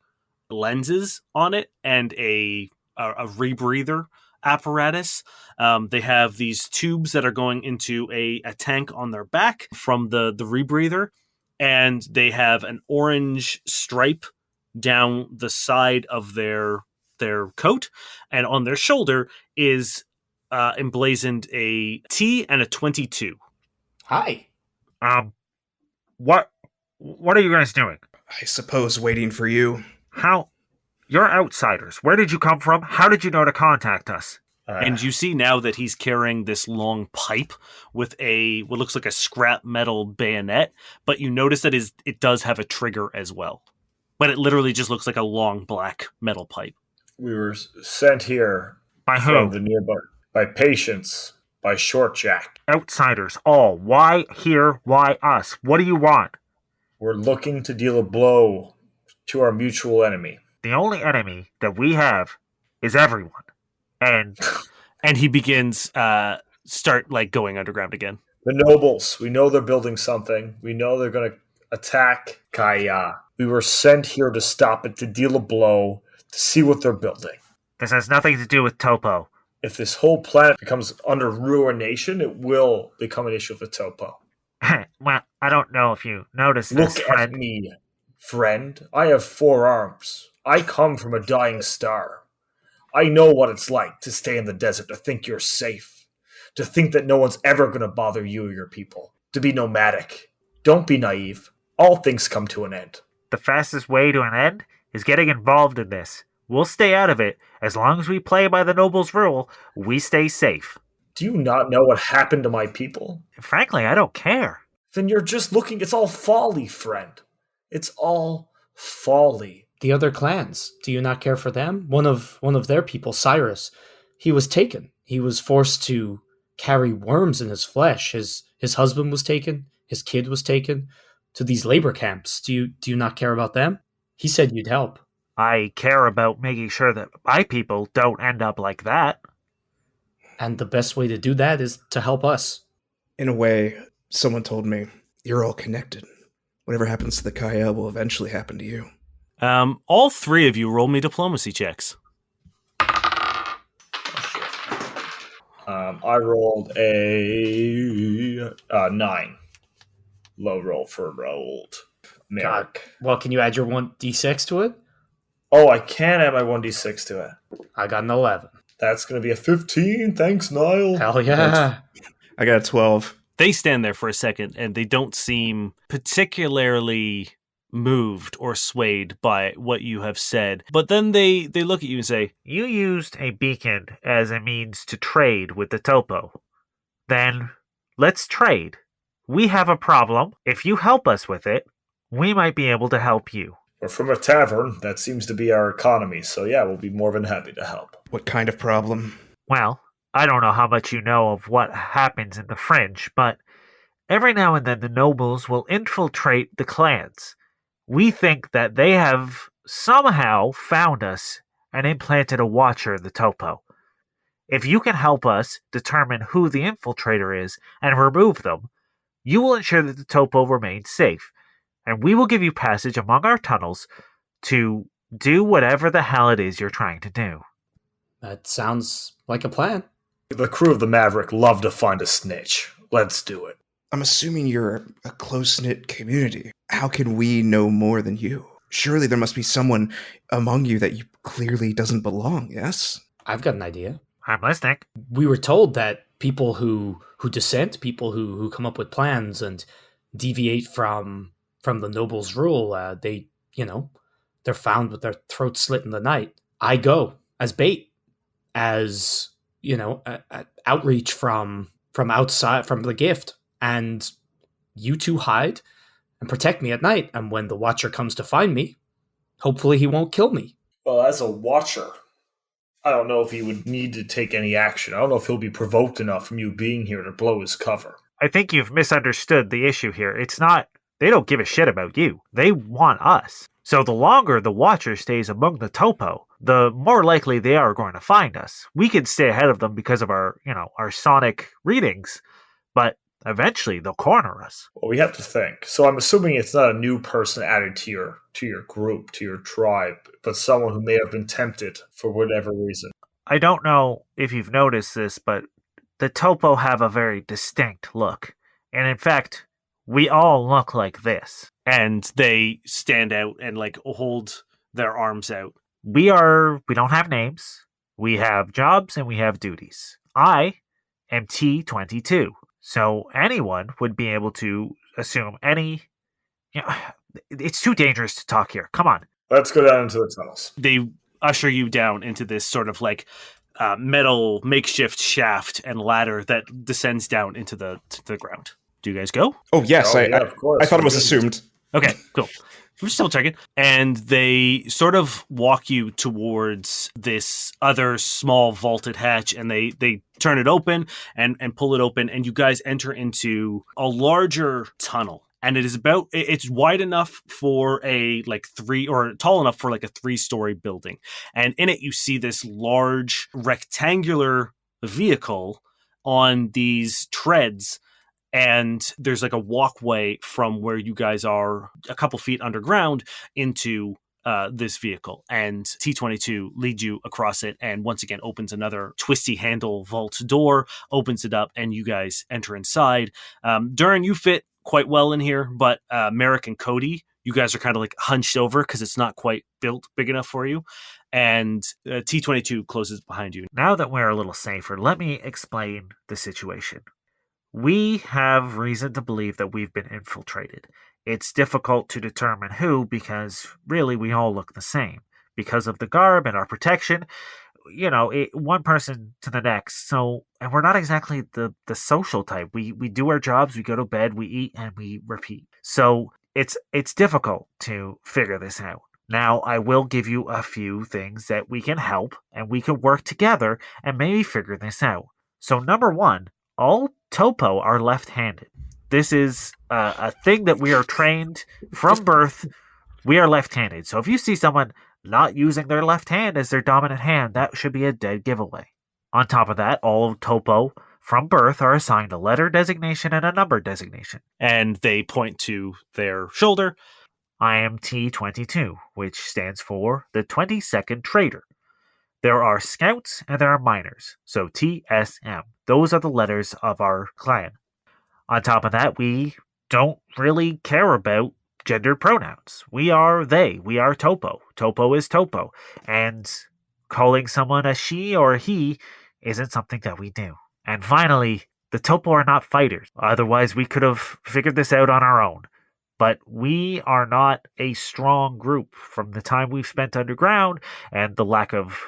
lenses on it and a rebreather apparatus. They have these tubes that are going into a tank on their back from the rebreather, and they have an orange stripe down the side of their coat, and on their shoulder is emblazoned a T and a 22. Hi. What are you guys doing? I suppose waiting for you. How? You're outsiders. Where did you come from? How did you know to contact us? And you see now that he's carrying this long pipe with a what looks like a scrap metal bayonet, but you notice that it does have a trigger as well. But it literally just looks like a long black metal pipe. We were sent here By from who? the nearby by patients, by Short Jack. Outsiders. All. Why here? Why us? What do you want? We're looking to deal a blow to our mutual enemy. The only enemy that we have is everyone. And And he begins start like going underground again. The nobles. We know they're building something. We know they're going to attack Kaiya. We were sent here to stop it, to deal a blow, to see what they're building. this has nothing to do with Toppo. If this whole planet becomes under ruination, it will become an issue for Toppo. Well, I don't know if you noticed this, Look at friend. me, friend. I have 4 arms. I come from a dying star. I know what it's like to stay in the desert, to think you're safe, to think that no one's ever going to bother you or your people, to be nomadic. Don't be naive. All things come to an end. The fastest way to an end is getting involved in this. We'll stay out of it. As long as we play by the noble's rule, we stay safe. Do you not know what happened to my people? Frankly, I don't care. Then you're just looking. It's all folly, friend. It's all folly. The other clans, do you not care for them? One of their people, Cyrus, he was taken. He was forced to carry worms in his flesh. His husband was taken. His kid was taken to these labor camps. Do you not care about them? He said you'd help. I care about making sure that my people don't end up like that. And the best way to do that is to help us. In a way, someone told me, you're all connected. Whatever happens to the Kaiya will eventually happen to you. All 3 of you roll me diplomacy checks. I rolled a 9. Low roll for old Merrick. Well, can you add your 1d6 to it? Oh, I can add my 1d6 to it. I got an 11. That's going to be a 15. Thanks, Niall. Hell yeah. I got a 12. They stand there for a second, and they don't seem particularly moved or swayed by what you have said. But then they look at you and say, You used a beacon as a means to trade with the Toppo. Then, let's trade. We have a problem. If you help us with it, we might be able to help you. We're from a tavern. That seems to be our economy. So, yeah, we'll be more than happy to help. What kind of problem? Well, I don't know how much you know of what happens in the Fringe, but every now and then the nobles will infiltrate the clans. We think that they have somehow found us and implanted a watcher in the Toppo. If you can help us determine who the infiltrator is and remove them, you will ensure that the Toppo remains safe. and we will give you passage among our tunnels to do whatever the hell it is you're trying to do. That sounds like a plan. The crew of the Maverick love to find a snitch. Let's do it. I'm assuming you're a close-knit community. How can we know more than you? Surely there must be someone among you that you clearly doesn't belong, yes? I've got an idea. I'm listening. We were told that people who dissent, people who come up with plans and deviate from the nobles' rule, they're found with their throats slit in the night. I go as bait, as outreach from outside, from the gift, and you two hide and protect me at night. And when the Watcher comes to find me, hopefully he won't kill me. Well, as a Watcher, I don't know if he would need to take any action. I don't know if he'll be provoked enough from you being here to blow his cover. I think you've misunderstood the issue here. It's not, they don't give a shit about you. They want us. So the longer the Watcher stays among the Toppo, the more likely they are going to find us. We can stay ahead of them because of our sonic readings, but eventually they'll corner us. Well, we have to think. So I'm assuming it's not a new person added to your group, to your tribe, but someone who may have been tempted for whatever reason. I don't know if you've noticed this, but the Toppo have a very distinct look. And in fact, we all look like this. And they stand out and hold their arms out. We don't have names. We have jobs and we have duties. I am T22. So anyone would be able to assume it's too dangerous to talk here. Come on. Let's go down into the tunnels. They usher you down into this sort of metal makeshift shaft and ladder that descends down into the ground. Do you guys go? Oh, yes. Of course. I thought it was assumed. Okay, cool. I'm just double checking. And they sort of walk you towards this other small vaulted hatch, and they turn it open and pull it open, and you guys enter into a larger tunnel. And it's wide enough for tall enough for a 3-story building. And in it, you see this large rectangular vehicle on these treads. And there's a walkway from where you guys are a couple feet underground into this vehicle. And T22 leads you across it and once again opens another twisty handle vault door, opens it up, and you guys enter inside. Durrin, you fit quite well in here, but Merrick and Cody, you guys are kind of hunched over because it's not quite built big enough for you. And T22 closes behind you. Now that we're a little safer, let me explain the situation. We have reason to believe that we've been infiltrated. It's difficult to determine who because really we all look the same. Because of the garb and our protection, one person to the next. So, and we're not exactly the social type. We do our jobs, we go to bed, we eat, and we repeat. So it's difficult to figure this out. Now, I will give you a few things that we can help, and we can work together and maybe figure this out. So number one, all Toppo are left-handed. This is a thing that we are trained from birth. We are left-handed. So if you see someone not using their left hand as their dominant hand, that should be a dead giveaway. On top of that, all Toppo from birth are assigned a letter designation and a number designation. And they point to their shoulder. I am T22, which stands for the 22nd Trader. There are scouts and there are miners, so TSM. Those are the letters of our clan. On top of that, we don't really care about gendered pronouns. We are they. We are Toppo. Toppo is Toppo. And calling someone a she or a he isn't something that we do. And finally, the Toppo are not fighters. Otherwise, we could have figured this out on our own. But we are not a strong group. From the time we've spent underground and the lack of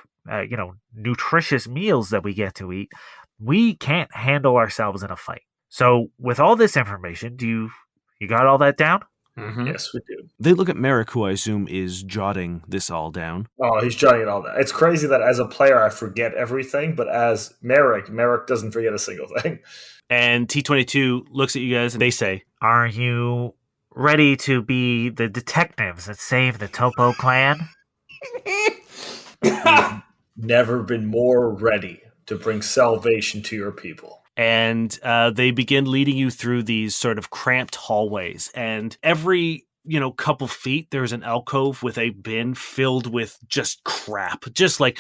nutritious meals that we get to eat, we can't handle ourselves in a fight. So with all this information, you got all that down? Mm-hmm. Yes, we do. They look at Merrick, who I assume is jotting this all down. Oh, he's jotting it all down. It's crazy that as a player I forget everything, but as Merrick doesn't forget a single thing. And T22 looks at you guys and they say, Are you ready to be the detectives that save the Toppo clan? We've never been more ready to bring salvation to your people. And they begin leading you through these sort of cramped hallways. And every couple feet, there's an alcove with a bin filled with just crap, just like,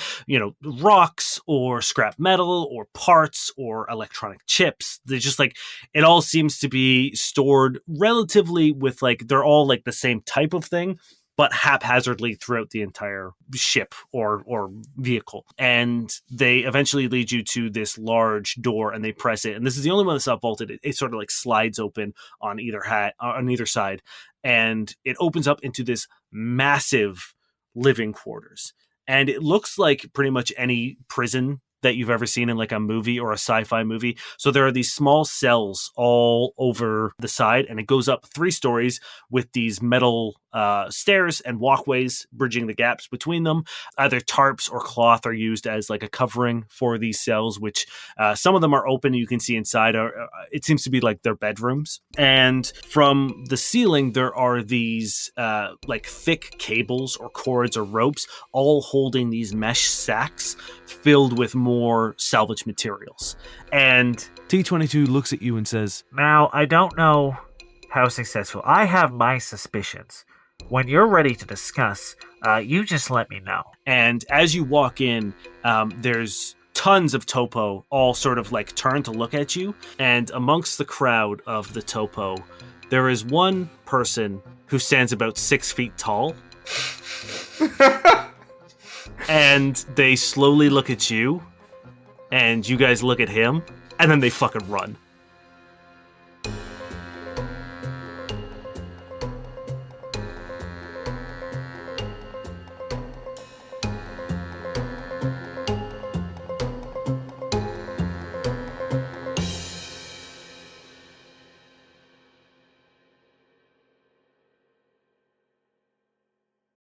rocks or scrap metal or parts or electronic chips. They're just like, it all seems to be stored relatively with like, they're all like the same type of thing, but haphazardly throughout the entire ship or vehicle. And they eventually lead you to this large door and they press it. And this is the only one that's not vaulted. It sort of like slides open on either side. And it opens up into this massive living quarters. And it looks like pretty much any prison that you've ever seen in like a movie or a sci-fi movie. So there are these small cells all over the side, and it goes up 3 stories with these metal stairs and walkways bridging the gaps between them. Either tarps or cloth are used as like a covering for these cells, which some of them are open and you can see inside. It seems to be like their bedrooms. And from the ceiling, there are these like thick cables or cords or ropes all holding these mesh sacks filled with more salvage materials. And T22 looks at you and says, Now, I don't know how successful. I have my suspicions. When you're ready to discuss, you just let me know. And as you walk in, there's tons of Toppo all sort of like turn to look at you. And amongst the crowd of the Toppo, there is one person who stands about 6 feet tall. And they slowly look at you, and you guys look at him, and then they fucking run.